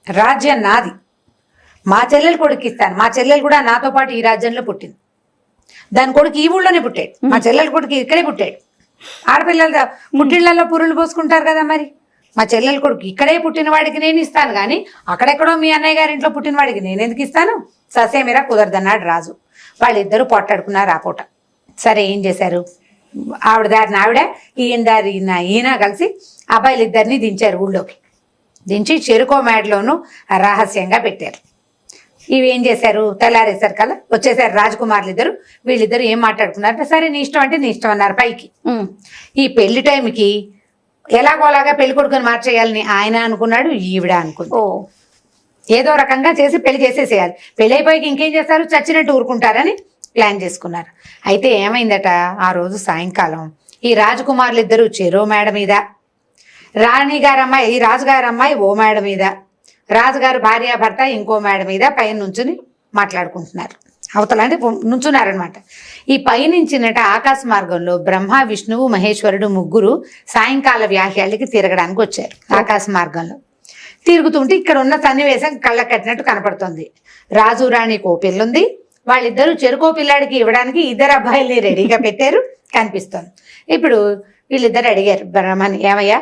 రాజ్యం నాది, మా చెల్లెలు కొడుకు ఇస్తాను, మా చెల్లెలు కూడా నాతో పాటు ఈ రాజ్యంలో పుట్టింది, దాని కొడుకు ఈ ఊళ్ళోనే పుట్టాడు, మా చెల్లెల కొడుకు ఇక్కడే పుట్టాడు. ఆడపిల్లల పుట్టిళ్లలో పురులు పోసుకుంటారు కదా, మరి మా చెల్లెల కొడుకు ఇక్కడే పుట్టిన వాడికి నేను ఇస్తాను, కానీ అక్కడెక్కడో మీ అన్నయ్య గారి ఇంట్లో పుట్టిన వాడికి నేను ఎందుకు ఇస్తాను? ససేమిరా కుదరదన్నాడు రాజు. వాళ్ళిద్దరూ పోట్లాడుకున్నారు ఆ పూట. సరే ఏం చేశారు, ఆవిడ దారిన ఆవిడ, ఈయన దారి ఈయన కలిసి అబ్బాయిలిద్దరిని దించారు ఊళ్ళోకి. దించి చెరుకో మేడలోనూ రహస్యంగా పెట్టారు. ఇవి ఏం చేశారు, తెల్లారేసారు కల్లా వచ్చేసారు రాజకుమారులు ఇద్దరు. వీళ్ళిద్దరు ఏం మాట్లాడుకున్నారు, సరే నీ ఇష్టం అంటే నీ ఇష్టం అన్నారు పైకి. ఈ పెళ్లి టైంకి ఎలాగోలాగా పెళ్లి కొడుకుని మార్చేయాలని ఆయన అనుకున్నాడు, ఈవిడ అనుకుంది. ఏదో రకంగా చేసి పెళ్లి చేసేసేయాలి, పెళ్లి అయిపోయి ఇంకేం చేస్తారు, చచ్చినట్టు ఊరుకుంటారని ప్లాన్ చేసుకున్నారు. అయితే ఏమైందట, ఆ రోజు సాయంకాలం ఈ రాజకుమారులు ఇద్దరు చెరో మేడ మీద, రాణి గారు అమ్మాయి ఈ రాజుగారి అమ్మాయి ఓ మేడ మీద, రాజుగారు భార్యాభర్త ఇంకో మేడ మీద పైన నుంచుని మాట్లాడుకుంటున్నారు. అవతల అంటే నుంచున్నారనమాట. ఈ పైనుంచినట ఆకాశ మార్గంలో బ్రహ్మ విష్ణువు మహేశ్వరుడు ముగ్గురు సాయంకాల వ్యాహ్యాలకి తిరగడానికి వచ్చారు. ఆకాశ మార్గంలో తిరుగుతుంటే ఇక్కడ ఉన్న సన్నివేశం కళ్ళకు కట్టినట్టు కనపడుతుంది. రాజు రాణికి ఓ పిల్లుంది, వాళ్ళిద్దరూ చెరుకో పిల్లాడికి ఇవ్వడానికి ఇద్దరు అబ్బాయిల్ని రెడీగా పెట్టారు కనిపిస్తుంది. ఇప్పుడు వీళ్ళిద్దరు అడిగారు బ్రహ్మని, ఏమయ్యా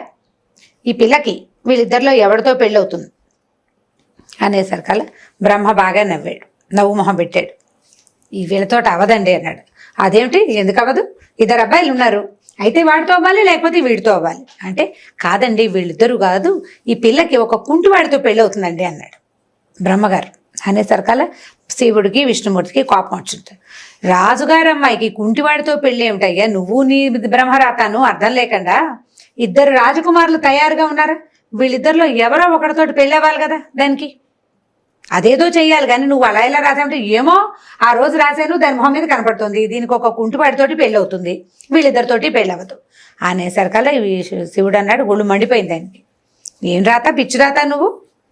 ఈ పిల్లకి వీళ్ళిద్దరిలో ఎవరితో పెళ్ళవుతుంది అనేసరికల్లా బ్రహ్మ బాగా నవ్వాడు, నవ్వు మొహం పెట్టాడు. ఈ వీళ్ళతోటి అవదండి అన్నాడు. అదేమిటి, ఎందుకు అవ్వదు, ఇద్దరు అబ్బాయిలు ఉన్నారు, అయితే వాడితో అవ్వాలి లేకపోతే వీడితో అవ్వాలి అంటే, కాదండి వీళ్ళిద్దరూ కాదు, ఈ పిల్లకి ఒక కుంటివాడితో పెళ్ళి అవుతుందండి అన్నాడు బ్రహ్మగారు. అనేసరికల్లా శివుడికి విష్ణుమూర్తికి కోపం వచ్చింది. రాజుగారు అమ్మాయికి కుంటివాడితో పెళ్ళి ఏమిటయ్యా, నువ్వు నీ బ్రహ్మరాతాను అర్థం లేకుండా ఇద్దరు రాజకుమారులు తయారుగా ఉన్నారు, వీళ్ళిద్దరిలో ఎవరో ఒకరితోటి పెళ్ళి అవ్వాలి కదా, దానికి అదేదో చెయ్యాలి కానీ నువ్వు అలా ఎలా రాసావంటే, ఏమో ఆ రోజు రాశాను దాని మొహం మీద కనపడుతుంది, దీనికి ఒక కుంటివాడితోటి పెళ్ళి అవుతుంది, వీళ్ళిద్దరితోటి పెళ్ళి అవ్వదు అనేసరికల్లా శివుడు అన్నాడు. ఒళ్ళు మండిపోయింది ఆయనకి. ఏం రాత, పిచ్చి రాత, నువ్వు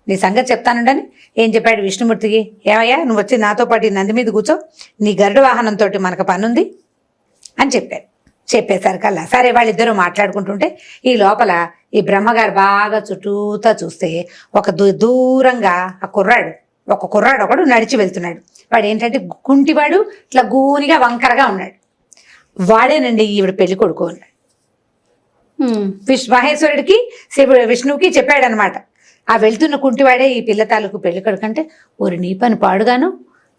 నీ సంగతి చెప్తానుండని ఏం చెప్పాడు విష్ణుమూర్తికి, ఏమయ్యా నువ్వు వచ్చి నాతో పాటు నంది మీద కూర్చో, నీ గరుడ వాహనంతో మనకు పనుంది అని చెప్పాడు. చెప్పేసరికల్లా సరే వాళ్ళిద్దరూ మాట్లాడుకుంటుంటే ఈ లోపల ఈ బ్రహ్మగారు బాగా చుట్టూతా చూస్తే ఒక దూరంగా ఒక కుర్రాడు ఒకడు నడిచి వెళ్తున్నాడు. వాడు ఏంటంటే కుంటివాడు, ఇట్లా గూనిగా వంకరగా ఉన్నాడు. వాడేనండి ఈవిడ పెళ్లి కొడుకు అన్నాడు. మహేశ్వరుడికి విష్ణువుకి చెప్పాడనమాట. ఆ వెళ్తున్న కుంటివాడే ఈ పిల్ల తాలూకు పెళ్లి కొడుకు అంటే, ఓరి నీ పని పాడుగాను,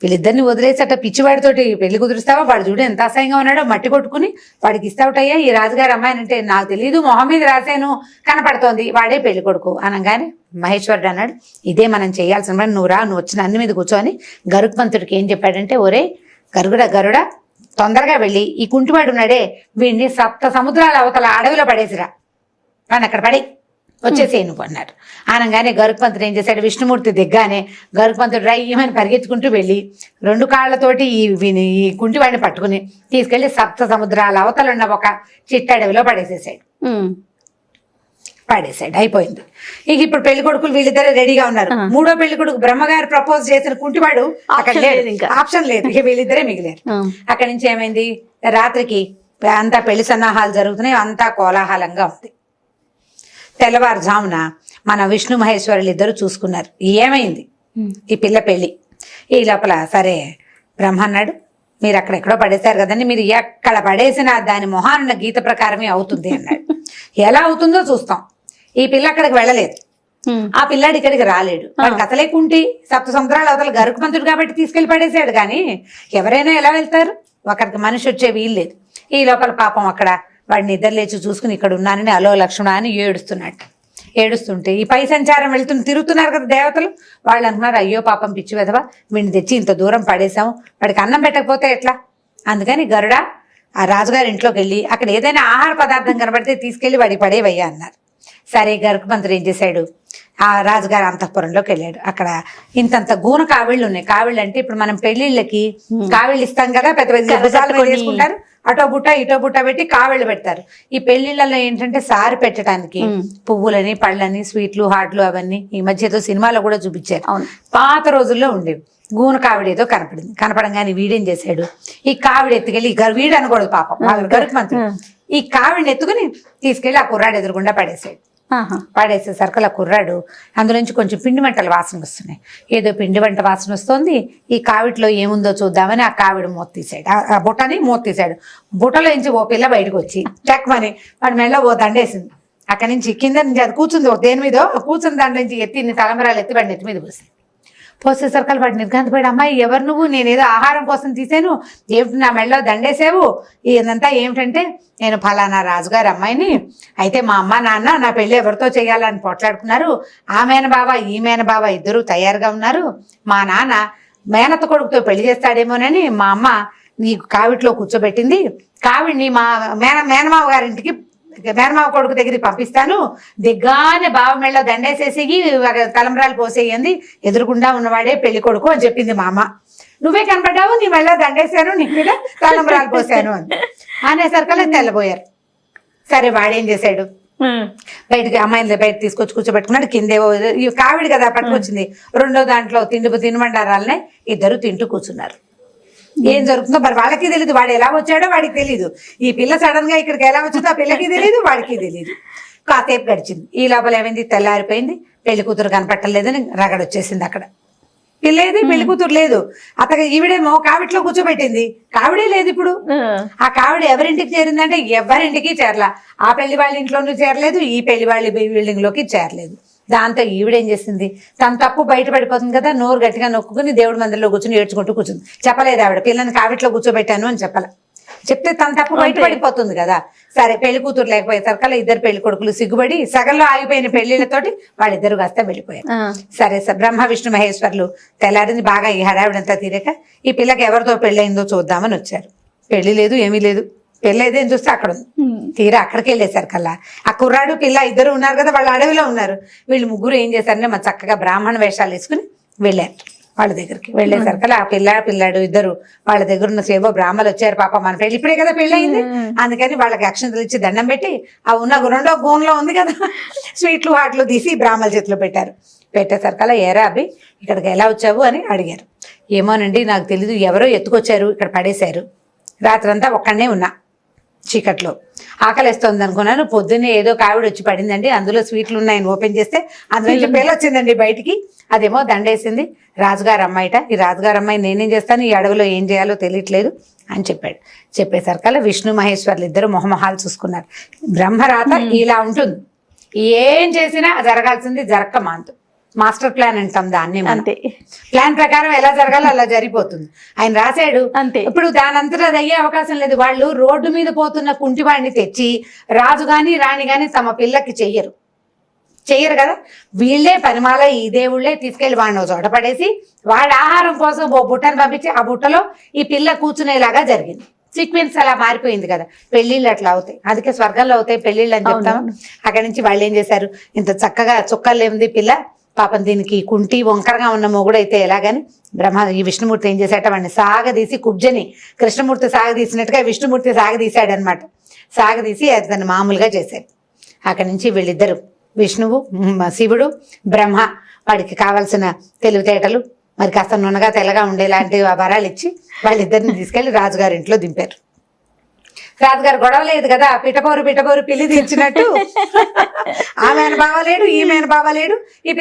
వీళ్ళిద్దరిని వదిలేసి అట్ట పిచ్చివాడితోటి పెళ్లి కుదురుస్తావా, వాడు చూడు ఎంత అసహ్యంగా ఉన్నాడో, మట్టి కొట్టుకుని వాడికి ఇస్తావుటయ్యా ఈ రాజుగారు అమ్మాయిని అంటే, నాకు తెలియదు మొహం మీద రాశాను కనపడుతోంది, వాడే పెళ్లి కొడుకు అనగానే మహేశ్వరుడు అన్నాడు, ఇదే మనం చేయాల్సిన పని, నువ్వు రా, నువ్వు వచ్చిన అన్ని మీద కూర్చొని గరుత్మంతుడికి ఏం చెప్పాడంటే, ఒరే గరుడ తొందరగా వెళ్ళి ఈ కుంటివాడు ఉన్నాడే వీడిని 7 సముద్రాల అవతల అడవిలో పడేసిరా, వాడిని అక్కడ పడే వచ్చేసేయి నువ్వు అన్నారు. అనగానే గరుత్మంతుడు ఏం చేశాడు, విష్ణుమూర్తి దిగ్గానే గరుత్మంతుడు రయ్యమని పరిగెత్తుకుంటూ వెళ్ళి 2 కాళ్లతోటి ఈ కుంటివాడిని పట్టుకుని తీసుకెళ్లి 7 సముద్రాల అవతల ఉన్న ఒక చిట్టడవిలో పడేసేసాడు. అయిపోయింది. ఇక ఇప్పుడు పెళ్లి కొడుకులు వీళ్ళిద్దరే రెడీగా ఉన్నారు. 3వ పెళ్లి కొడుకు బ్రహ్మగారు ప్రపోజ్ చేసిన కుంటివాడు అక్కడ లేదు, ఆప్షన్ లేదు, ఇక వీళ్ళిద్దరే మిగిలారు. అక్కడి నుంచి ఏమైంది, రాత్రికి అంతా పెళ్లి సన్నాహాలు జరుగుతున్నాయి, అంతా కోలాహలంగా ఉంది. తెల్లవారుజామున మన విష్ణు మహేశ్వరులు ఇద్దరు చూసుకున్నారు ఏమైంది ఈ పిల్ల పెళ్లి. ఈ లోపల సరే బ్రహ్మ అన్నాడు, మీరు అక్కడెక్కడో పడేశారు కదండి, మీరు ఎక్కడ పడేసినా దాని మొహానున్న గీత ప్రకారమే అవుతుంది అన్నాడు. ఎలా అవుతుందో చూస్తాం. ఈ పిల్ల అక్కడికి వెళ్ళలేదు, ఆ పిల్లాడు ఇక్కడికి రాలేడు, వాడికి అసలే కుంటి 7 సముద్రాల అవతల గరుత్మంతుడు కాబట్టి తీసుకెళ్లి పడేసాడు. కానీ ఎవరైనా ఎలా వెళ్తారు, ఒకరికి మనిషి వచ్చే వీల్లేదు. ఈ లోపల పాపం అక్కడ వాడిని నిద్ర లేచి చూసుకుని ఇక్కడ ఉన్నానని అలో లక్ష్మణ అని ఏడుస్తున్నట్టు. ఏడుస్తుంటే ఈ పై సంచారం తిరుగుతున్నారు కదా దేవతలు, వాళ్ళు అంటున్నారు, అయ్యో పాపం పిచ్చి వెధవా, వీడిని తెచ్చి ఇంత దూరం పడేసాము, వాడికి అన్నం పెట్టకపోతే ఎట్లా, అందుకని గరుడ ఆ రాజుగారి ఇంట్లోకి వెళ్ళి అక్కడ ఏదైనా ఆహార పదార్థం కనబడితే తీసుకెళ్లి వాడికి పడేవయ్యా అన్నారు. సరే గరుత్మంతుడు ఏం చేశాడు, ఆ రాజుగారి అంతఃపురంలోకి వెళ్ళాడు. అక్కడ ఇంతంత గూన కావిళ్ళు ఉన్నాయి. కావిళ్ళు అంటే ఇప్పుడు మనం పెళ్లిళ్ళకి కావిళ్ళు ఇస్తాం కదా, పెద్ద పెద్ద భుజాల మీద వేసుకుంటారు, అటో బుట్ట ఇటో బుట్ట పెట్టి కావిళ్ళు పెడతారు. ఈ పెళ్లిళ్ళలో ఏంటంటే సారి పెట్టడానికి పువ్వులని, పళ్ళని, స్వీట్లు, హాట్లు అవన్నీ ఈ మధ్య ఏదో సినిమాలో కూడా చూపించారు. పాత రోజుల్లో ఉండేవి. గూన కావిడి ఏదో కనపడంగానే వీడేం చేశాడు, ఈ కావిడి ఎత్తుకెళ్ళి వీడు అనకూడదు పాపం గరుత్మంతుడు, ఈ కావిడిని ఎత్తుకుని తీసుకెళ్లి ఆ కుర్రాడు ఎదురుగుండా పడేసాడు. పడేసేసరికి ఆ కుర్రాడు అందులోంచి కొంచెం పిండి వంటల వాసన వస్తున్నాయి. ఏదో పిండి వంట వాసన వస్తుంది, ఈ కావిడిలో ఏముందో చూద్దామని ఆ కావిడి మూత తీసాడు, ఆ బుట్టని మూత తీసాడు. బుట్టలో నుంచి ఓ పిల్ల బయటకు వచ్చి చెక్కమని వాడి మెడలో ఓ దండేసింది. అక్కడి నుంచి కింద నుంచి అది కూర్చుంది దేని మీద కూర్చుని దాంట్లో నుంచి ఎత్తి తలంబరాలు ఎత్తి వాడి నెత్తి మీద పోసింది. పోసేసరికి వాడు నిర్ఘాంతపోయాడు, అమ్మాయి ఎవరు నువ్వు, నేనేదో ఆహారం కోసం తీసాను, ఏమిటి నా మెడలో దండేసావు, ఇదంతా ఏమిటంటే, నేను ఫలానా రాజుగారి అమ్మాయిని, అయితే మా అమ్మ నాన్న నా పెళ్ళి ఎవరితో చేయాలని పోట్లాడుకున్నారు, ఆ మేనబావ ఈ మేనబావ ఇద్దరు తయారుగా ఉన్నారు, మా నాన్న మేనత్త కొడుకుతో పెళ్లి చేస్తాడేమోనని మా అమ్మ నీకు కావిడిలో కూర్చోబెట్టింది, కావిడిని మా మేనమావ గారింటికి మేనమావ కొడుకు దగ్గరికి పంపిస్తాను, దిగ్గానే బావ మెళ్ళ దండేసేసి తలంబరాలు పోసేయండి, ఎదురుగుండా ఉన్నవాడే పెళ్లి కొడుకు అని చెప్పింది మా అమ్మ. నువ్వే కనపడ్డావు, నీ మెళ్ళ దండేశాను, నీ మీద తలంబరాలు పోసాను అని అనేసరికల్లా తెల్లబోయారు. సరే వాడేం చేశాడు, బయటకి అమ్మాయిని బయట తీసుకొచ్చి కూర్చోబెట్టుకున్నాడు. కిందేవో కావిడి కదా పట్టుకొచ్చింది, 2వ దాంట్లో తినుబండారాలనే ఇద్దరు తింటూ కూర్చున్నారు. ఏం జరుగుతుందో మరి వాళ్ళకి తెలియదు. వాడు ఎలా వచ్చాడో వాడికి తెలియదు. ఈ పిల్ల సడన్ గా ఇక్కడికి ఎలా వచ్చిందో ఆ పిల్లకి తెలియదు, వాడికి తెలియదు. కాసేపు గడిచింది. ఈ లోపల ఏమైంది, తెల్లారిపోయింది. పెళ్లి కూతురు కనపట్టలేదని రగడ వచ్చేసింది. అక్కడ పిల్లేది, పెళ్లి కూతురు లేదు. అతను ఈవిడేమో కావిట్లో కూర్చోబెట్టింది, కావిడే లేదు ఇప్పుడు. ఆ కావిడ ఎవరింటికి చేరిందంటే ఎవరింటికి చేరలా. ఆ పెళ్లి వాళ్ళ ఇంట్లోనూ చేరలేదు, ఈ పెళ్లి వాళ్ళ బిల్డింగ్ లోకి చేరలేదు. దాంతో ఈవిడేం చేసింది, తన తప్పు బయటపడిపోతుంది కదా, నోరు గట్టిగా నొక్కుని దేవుడి మందిరంలో కూర్చుని ఏడ్చుకుంటూ కూర్చుంది. చెప్పలేదు ఆవిడ, పిల్లని కావిట్లో కూర్చోబెట్టాను అని చెప్పాల. చెప్తే తన తప్పు బయటపడిపోతుంది కదా. సరే, పెళ్లి కూతురు లేకపోయేసరికల్లా ఇద్దరు పెళ్లి కొడుకులు సిగ్గుపడి సగంలో ఆగిపోయిన పెళ్లిళ్లతోటి వాళ్ళిద్దరు కాస్త వెళ్ళిపోయారు. సరే సార్, బ్రహ్మ విష్ణు మహేశ్వర్లు తెల్లారింది బాగా ఈ హడావిడంతా తీరాక ఈ పిల్లకి ఎవరితో పెళ్ళయిందో చూద్దామని వచ్చారు. పెళ్లి లేదు, ఏమీ లేదు. పెళ్ళైతే చూస్తే అక్కడ ఉంది. తీరా అక్కడికి వెళ్ళేసరికల్లా ఆ కుర్రాడు పిల్ల ఇద్దరు ఉన్నారు కదా, వాళ్ళ అడవిలో ఉన్నారు. వీళ్ళు ముగ్గురు ఏం చేశారంటే మన చక్కగా బ్రాహ్మణ వేషాలు వేసుకుని వెళ్ళారు వాళ్ళ దగ్గరికి. వెళ్ళేసరికల్లా ఆ పిల్లాడు ఇద్దరు వాళ్ళ దగ్గర ఉన్న సేవో బ్రాహ్మలు వచ్చారు. పాప మన పెళ్లి ఇప్పుడే కదా పెళ్లి అయింది, అందుకని వాళ్ళకి అక్షంతలు ఇచ్చి దండం పెట్టి ఆ ఉన్న రెండో గోన్లో ఉంది కదా స్వీట్లు హాట్లు తీసి బ్రాహ్మల చేతిలో పెట్టారు. పెట్టేసరికల్లా ఏరా అబ్బి ఇక్కడికి ఎలా వచ్చావు అని అడిగారు. ఏమోనండి నాకు తెలీదు, ఎవరో ఎత్తుకొచ్చారు, ఇక్కడ పడేశారు. రాత్రంతా ఒక్కడనే ఉన్నా, చీకట్లో ఆకలిస్తోంది అనుకున్నాను. పొద్దున్నే ఏదో కావిడ వచ్చి పడిందండి, అందులో స్వీట్లు ఉన్నాయని ఓపెన్ చేస్తే అందులో నుంచి పిల్ల వచ్చిందండి బయటికి. అదేమో దండేసింది. రాజుగారు అమ్మాయిట, ఈ రాజుగారు అమ్మాయి నేనేం చేస్తాను, ఈ అడవిలో ఏం చేయాలో తెలియట్లేదు అని చెప్పాడు. చెప్పేసరికల్లా విష్ణు మహేశ్వర్లు ఇద్దరు మొహమొహాలు చూసుకున్నారు. బ్రహ్మరాత ఇలా ఉంటుంది, ఏం చేసినా జరగాల్సింది జరక్క మాంతు. మాస్టర్ ప్లాన్ అంటాం దాన్ని. అంతే, ప్లాన్ ప్రకారం ఎలా జరగాలో అలా జరిగిపోతుంది. ఆయన రాశాడు అంతే. ఇప్పుడు దానంతటా అది అయ్యే అవకాశం లేదు. వాళ్ళు రోడ్డు మీద పోతున్న కుంటివాడిని తెచ్చి రాజు గాని రాణి గాని తమ పిల్లకి చెయ్యరు కదా. వీళ్ళే పనిమాల ఈ దేవుళ్ళే తీసుకెళ్లి వాడిని చోట పడేసి వాడి ఆహారం కోసం ఓ బుట్టను పంపించి ఆ బుట్టలో ఈ పిల్ల కూర్చునేలాగా జరిగింది. సీక్వెన్స్ అలా మారిపోయింది కదా. పెళ్లిళ్ళు అట్లా అవుతాయి, అందుకే స్వర్గంలో అవుతాయి పెళ్లిళ్ళు అని చెప్తాము. అక్కడి నుంచి వాళ్ళు ఏం చేశారు, ఇంత చక్కగా చుక్కలు లేనిది పిల్ల, పాపం దీనికి కుంటి వంకరగా ఉన్న మొగుడు అయితే ఎలాగని ఈ విష్ణుమూర్తి ఏం చేశాట, వాడిని సాగదీసి కుబ్జని కృష్ణమూర్తి సాగదీసినట్టుగా విష్ణుమూర్తి సాగదీశాడనమాట. సాగదీసి అతను మామూలుగా చేశాడు. అక్కడి నుంచి వీళ్ళిద్దరు విష్ణువు శివుడు బ్రహ్మ వాడికి కావాల్సిన తెలివితేటలు మరి కాస్త నున్నగా తెల్లగా ఉండేలాంటి వరాలు ఇచ్చి వాళ్ళిద్దరిని తీసుకెళ్లి రాజుగారి ఇంట్లో దింపారు. రాజుగారు గొడవ లేదు కదా, పిటపోరు పిల్లి దించినట్టు ఆమెను బావలేడు ఈమెను బావలేడు. ఈ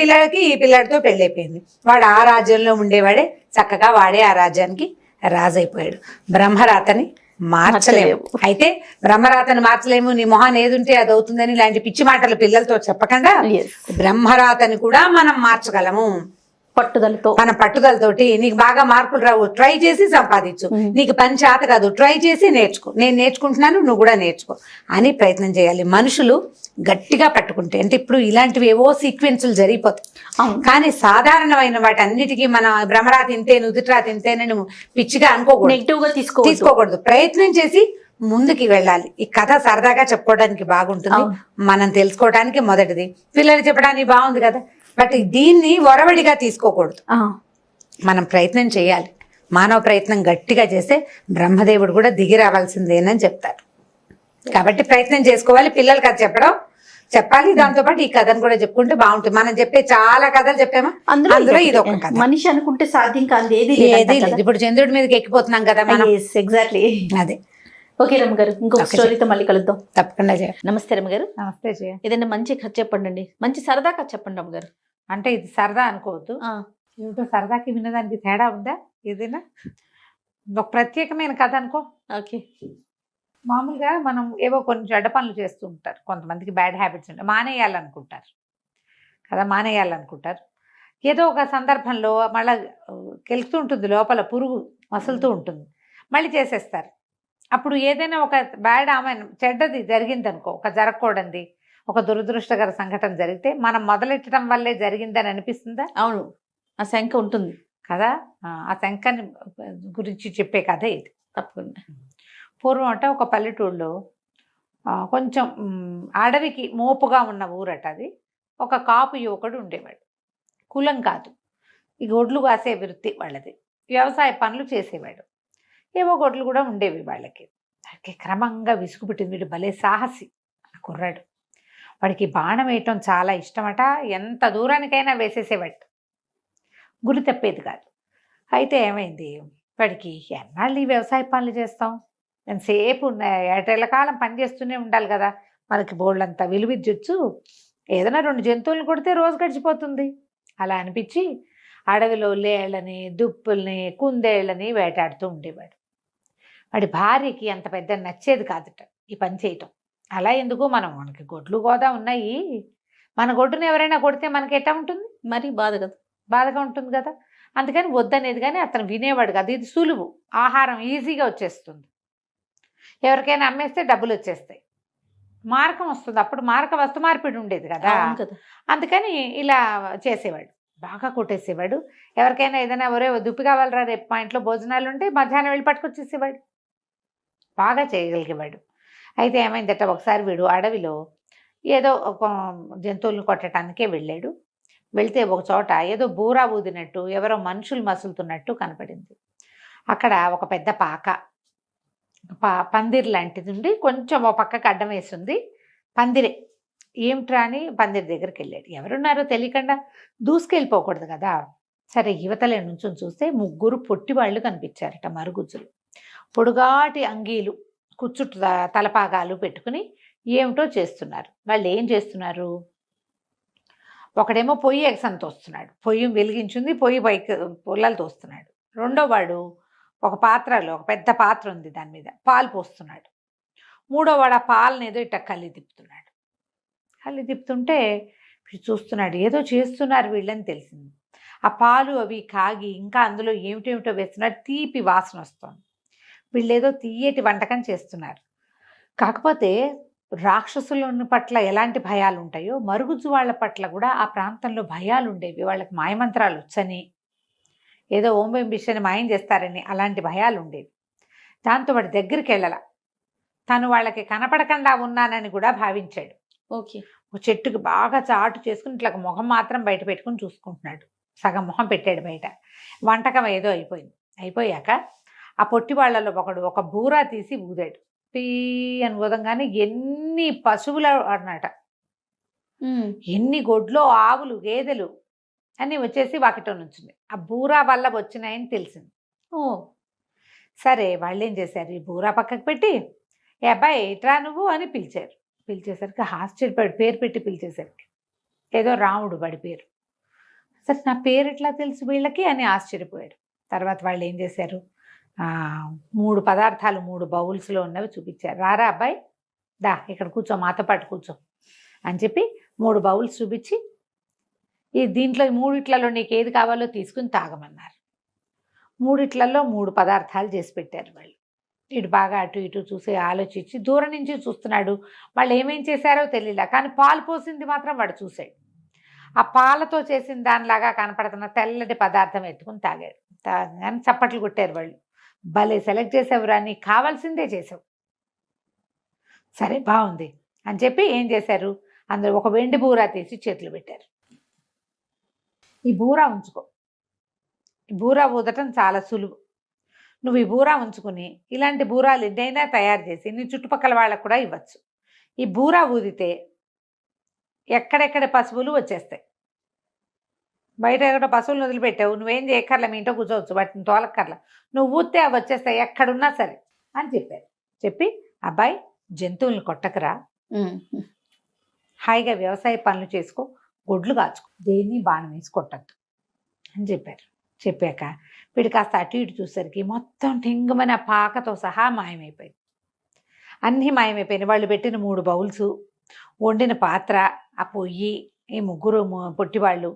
పిల్లాడితో పెళ్ళైపోయింది. వాడు ఆ రాజ్యంలో ఉండేవాడే, చక్కగా వాడే ఆ రాజ్యానికి రాజు అయిపోయాడు. బ్రహ్మరాతని మార్చలేము. అయితే బ్రహ్మరాతను మార్చలేము, నీ మొహాన్ని ఏదుంటే అది అవుతుందని ఇలాంటి పిచ్చి మాటలు పిల్లలతో చెప్పకుండా బ్రహ్మరాతని కూడా మనం మార్చగలము. పట్టుదలతో, మన పట్టుదలతోటి నీకు బాగా మార్కులు రావు, ట్రై చేసి సంపాదించు. నీకు పని చేత కాదు, ట్రై చేసి నేర్చుకో. నేను నేర్చుకుంటున్నాను, నువ్వు కూడా నేర్చుకో అని ప్రయత్నం చేయాలి. మనుషులు గట్టిగా పట్టుకుంటే అంటే ఇప్పుడు ఇలాంటివి ఏవో సీక్వెన్సులు జరిగిపోతాయి. కానీ సాధారణమైన వాటి అన్నిటికీ మన భ్రమరాతి ఇంతే నుదుటిరాతి ఇంతేనని పిచ్చిగా అనుకోకూడదు, నెగిటివ్ గా తీసుకోకూడదు. ప్రయత్నం చేసి ముందుకి వెళ్ళాలి. ఈ కథ సరదాగా చెప్పుకోవడానికి బాగుంటుంది, మనం తెలుసుకోవడానికి మొదటిది. పిల్లలు చెప్పడానికి బాగుంది కదా, బట్ దీన్ని ఒరవడిగా తీసుకోకూడదు. మనం ప్రయత్నం చేయాలి. మానవ ప్రయత్నం గట్టిగా చేస్తే బ్రహ్మదేవుడు కూడా దిగి రావాల్సిందేనని చెప్తారు. కాబట్టి ప్రయత్నం చేసుకోవాలి. పిల్లలకి అది చెప్పాలి. దాంతోపాటు ఈ కథను కూడా చెప్పుకుంటే బాగుంటుంది. మనం చెప్పే చాలా కథలు చెప్పామా, అందులో ఇది ఒక కథ. మనిషి అనుకుంటే సాధ్యం కాదు ఏది లేదు. ఇప్పుడు చంద్రుడి మీదకి ఎక్కిపోతున్నాం కదా మనం. ఎగ్జాక్ట్లీ, అదే. ఓకే రమ్మ గారు, ఇంకొక స్టోరీతో మళ్ళీ కలుద్దాం తప్పకుండా. నమస్తే రమ్మ గారు. నమస్తే. ఏదైనా మంచి కథ చెప్పండి, మంచి సరదా కథ చెప్పండి రమ్మ గారు. అంటే ఇది సరదా అనుకోవద్దు, ఏమిటో సరదాకి వినడానికి తేడా ఉందా? ఏదైనా ఒక ప్రత్యేకమైన కథ అనుకో. ఓకే. మామూలుగా మనం ఏవో కొన్ని చెడ్డ పనులు చేస్తూ ఉంటారు, కొంతమందికి బ్యాడ్ హ్యాబిట్స్ ఉంటాయి, మానేయాలనుకుంటారు కదా, మానేయాలనుకుంటారు. ఏదో ఒక సందర్భంలో మళ్ళీ కెలుతూ ఉంటుంది, లోపల పురుగు మసులుతూ ఉంటుంది, మళ్ళీ చేసేస్తారు. అప్పుడు ఏదైనా ఒక బ్యాడ్ చెడ్డది జరిగిందనుకో, ఒక జరగకూడదు ఒక దురదృష్టకర సంఘటన జరిగితే మనం మొదలెట్టడం వల్లే జరిగిందని అనిపిస్తుందా? అవును, ఆ శంక ఉంటుంది కదా. ఆ శంకని గురించి చెప్పే కథ ఇది. తప్పకుండా. పూర్వం అంటే ఒక పల్లెటూళ్ళలో కొంచెం అడవికి మోపుగా ఉన్న ఊరట అది. ఒక కాపు యువకుడు ఉండేవాడు. కులం కాదు, ఈ గొడ్లు కాసే వృత్తి వాళ్ళది, వ్యవసాయ పనులు చేసేవాడు. ఏవో గొడ్లు కూడా ఉండేవి వాళ్ళకి. క్రమంగా విసుగు పుట్టింది. వీడు భలే సాహసి ఆ కుర్రాడు. వాడికి బాణం వేయటం చాలా ఇష్టమట. ఎంత దూరానికైనా వేసేసేవాడు, గురి తప్పేది కాదు. అయితే ఏమైంది, వాడికి ఎన్నాళ్ళు ఈ వ్యవసాయ పనులు చేస్తాం, ఎంతసేపు ఏటేళ్ల కాలం పని చేస్తూనే ఉండాలి కదా, మనకి బోళ్ళంతా విలువిద్యొచ్చు, ఏదైనా 2 జంతువులను కొడితే రోజు గడిచిపోతుంది అలా అనిపించి అడవిలో లేళ్ళని, దుప్పుల్ని, కుందేళ్ళని వేటాడుతూ ఉండేవాడు. వాడి భార్యకి అంత పెద్ద నచ్చేది కాదుట ఈ పని చేయటం. అలా ఎందుకు, మనకి గొడ్లు గోదా ఉన్నాయి, మన గొడ్డును ఎవరైనా కొడితే మనకి ఎట్టా ఉంటుంది, మరి బాధ కదా. బాధగా ఉంటుంది కదా. అందుకని వద్దనేది, కానీ అతను వినేవాడు కాదు. ఇది సులువు, ఆహారం ఈజీగా వచ్చేస్తుంది, ఎవరికైనా అమ్మేస్తే డబ్బులు వచ్చేస్తాయి, మారకం వస్తుంది. అప్పుడు మారక వస్తు మార్పిడి ఉండేది కదా, అవును కదా. అందుకని ఇలా చేసేవాడు. బాగా కొట్టేసేవాడు. ఎవరికైనా ఏదైనా ఒరే దుప్పి కావాలరా రేపు మా ఇంట్లో భోజనాలు ఉంటే మధ్యాహ్నం వెళ్ళి పట్టుకొచ్చేసేవాడు. బాగా చేయగలిగేవాడు. అయితే ఏమైందట, ఒకసారి వీడు అడవిలో ఏదో ఒక జంతువులను కొట్టడానికే వెళ్ళాడు. వెళ్తే ఒక చోట ఏదో బూరా ఊదినట్టు ఎవరో మనుషులు మసులుతున్నట్టు కనపడింది. అక్కడ ఒక పెద్ద పందిరి లాంటిది ఉండి కొంచెం ఒక పక్కకి అడ్డం వేసింది. పందిరే, ఏమిట్రా అని పందిరి దగ్గరికి వెళ్ళాడు. ఎవరున్నారో తెలియకుండా దూసుకెళ్ళిపోకూడదు కదా. సరే యువతలే నుంచుని చూస్తే 3 పొట్టి వాళ్ళు కనిపించారట, మరుగుజ్జులు, పొడుగాటి అంగీలు, కుచ్చుట్టు తలపాగాలు పెట్టుకుని ఏమిటో చేస్తున్నారు. వాళ్ళు ఏం చేస్తున్నారు, ఒకడేమో పొయ్యి ఎగసని తోస్తున్నాడు, పొయ్యి వెలిగించింది, పొయ్యి పైకి పుల్లలు తోస్తున్నాడు. రెండో వాడు ఒక పాత్రలో, ఒక పెద్ద పాత్ర ఉంది, దాని మీద పాలు పోస్తున్నాడు. మూడో వాడు ఆ పాలను ఏదో ఇట్లా కళ్ళి తిప్పుతున్నాడు. కళ్ళి తిప్పుతుంటే చూస్తున్నాడు, ఏదో చేస్తున్నారు వీళ్ళని తెలిసింది. ఆ పాలు అవి కాగి ఇంకా అందులో ఏమిటేమిటో వేస్తున్నారు, తీపి వాసన వస్తుంది. వీళ్ళు ఏదో తీయటి వంటకం చేస్తున్నారు. కాకపోతే రాక్షసుల పట్ల ఎలాంటి భయాలు ఉంటాయో మరుగుజ్జు వాళ్ళ పట్ల కూడా ఆ ప్రాంతంలో భయాలు ఉండేవి. వాళ్ళకి మాయమంత్రాలు వచ్చని, ఏదో ఓం భీం బిషని మాయం చేస్తారని అలాంటి భయాలు ఉండేవి. దాంతో వాడి దగ్గరికి వెళ్ళాల, తను వాళ్ళకి కనపడకుండా ఉన్నానని కూడా భావించాడు. ఓకే. ఒక చెట్టుకి బాగా చాటు చేసుకుని ఇట్లా మొహం మాత్రం బయట పెట్టుకుని చూసుకుంటున్నాడు. సగం మొహం పెట్టాడు బయట. వంటకం ఏదో అయిపోయాక ఆ పొట్టి వాళ్ళలో ఒకడు ఒక బూరా తీసి ఊదాడు. పీ అని ఊదంగానే ఎన్ని పశువులు అన్నట, ఎన్ని గొడ్లో ఆవులు గేదెలు అన్నీ వచ్చేసి వాకిట్లో నుంచింది. ఆ బూరా వల్ల వచ్చినాయని తెలిసింది. ఓ సరే, వాళ్ళు ఏం చేశారు, ఈ బూరా పక్కకు పెట్టి ఏ అబ్బాయి ఇట్రా నువ్వు అని పిలిచారు. పిలిచేసరికి ఆశ్చర్యపడి, పేరు పెట్టి పిలిచేసరికి ఏదో రాముడు వాడి పేరు. సరే, నా పేరు ఎట్లా తెలుసు వీళ్ళకి అని ఆశ్చర్యపోయాడు. తర్వాత వాళ్ళు ఏం చేశారు, 3 పదార్థాలు 3 బౌల్స్లో ఉన్నవి చూపించారు. రారా అబ్బాయి, దా ఇక్కడ కూర్చో, మాతో పాటు కూర్చో అని చెప్పి 3 బౌల్స్ చూపించి, ఈ దీంట్లో 3 నీకు ఏది కావాలో తీసుకుని తాగమన్నారు. 3 3 పదార్థాలు చేసి పెట్టారు వాళ్ళు. ఇటు బాగా అటు ఇటు చూసి ఆలోచించి దూరం నుంచి చూస్తున్నాడు. వాళ్ళు ఏమేం చేశారో తెలియలే, కానీ పాలు పోసింది మాత్రం వాడు చూశాడు. ఆ పాలతో చేసిన దానిలాగా కనపడుతున్న తెల్లటి పదార్థం ఎత్తుకుని తాగాడు. తాగానే చప్పట్లు కొట్టారు వాళ్ళు. భలే సెలెక్ట్ చేసావురా, నీకు కావాల్సిందే చేసావు, సరే బాగుంది అని చెప్పి ఏం చేశారు, అందులో ఒక వెండి బూరా తీసి చేతులు పెట్టారు. ఈ బూరా ఉంచుకో, ఈ బూరా ఊదటం చాలా సులువు, నువ్వు ఈ బూరా ఉంచుకుని ఇలాంటి బూరాలు ఎన్నైనా తయారు చేసి నీ చుట్టుపక్కల వాళ్ళకు కూడా ఇవ్వచ్చు. ఈ బూరా ఊదితే ఎక్కడెక్కడ పశువులు వచ్చేస్తాయి. బయట ఎక్కడ పశువులను వదిలిపెట్టావు, నువ్వేం చేయక్కర్లా, మీ ఇంట్లో కూర్చోవచ్చు, వాటిని తోలక్కర్లా, నువ్వు ఊస్తే అవి వచ్చేస్తాయి ఎక్కడున్నా సరే అని చెప్పారు. చెప్పి అబ్బాయి జంతువులను కొట్టకరా, హాయిగా వ్యవసాయ పనులు చేసుకో, గొడ్లు కాచుకో, దేన్ని బాణం వేసి కొట్టద్దు అని చెప్పారు. చెప్పాక వీడు కాస్త అటు ఇటు చూసరికి మొత్తం టింగమని ఆ పాకతో సహా మాయమైపోయింది. అన్నీ మాయమైపోయినాయి. వాళ్ళు పెట్టిన 3 బౌల్స్, వండిన పాత్ర, ఆ పొయ్యి, ఈ 3 పొట్టివాళ్ళు,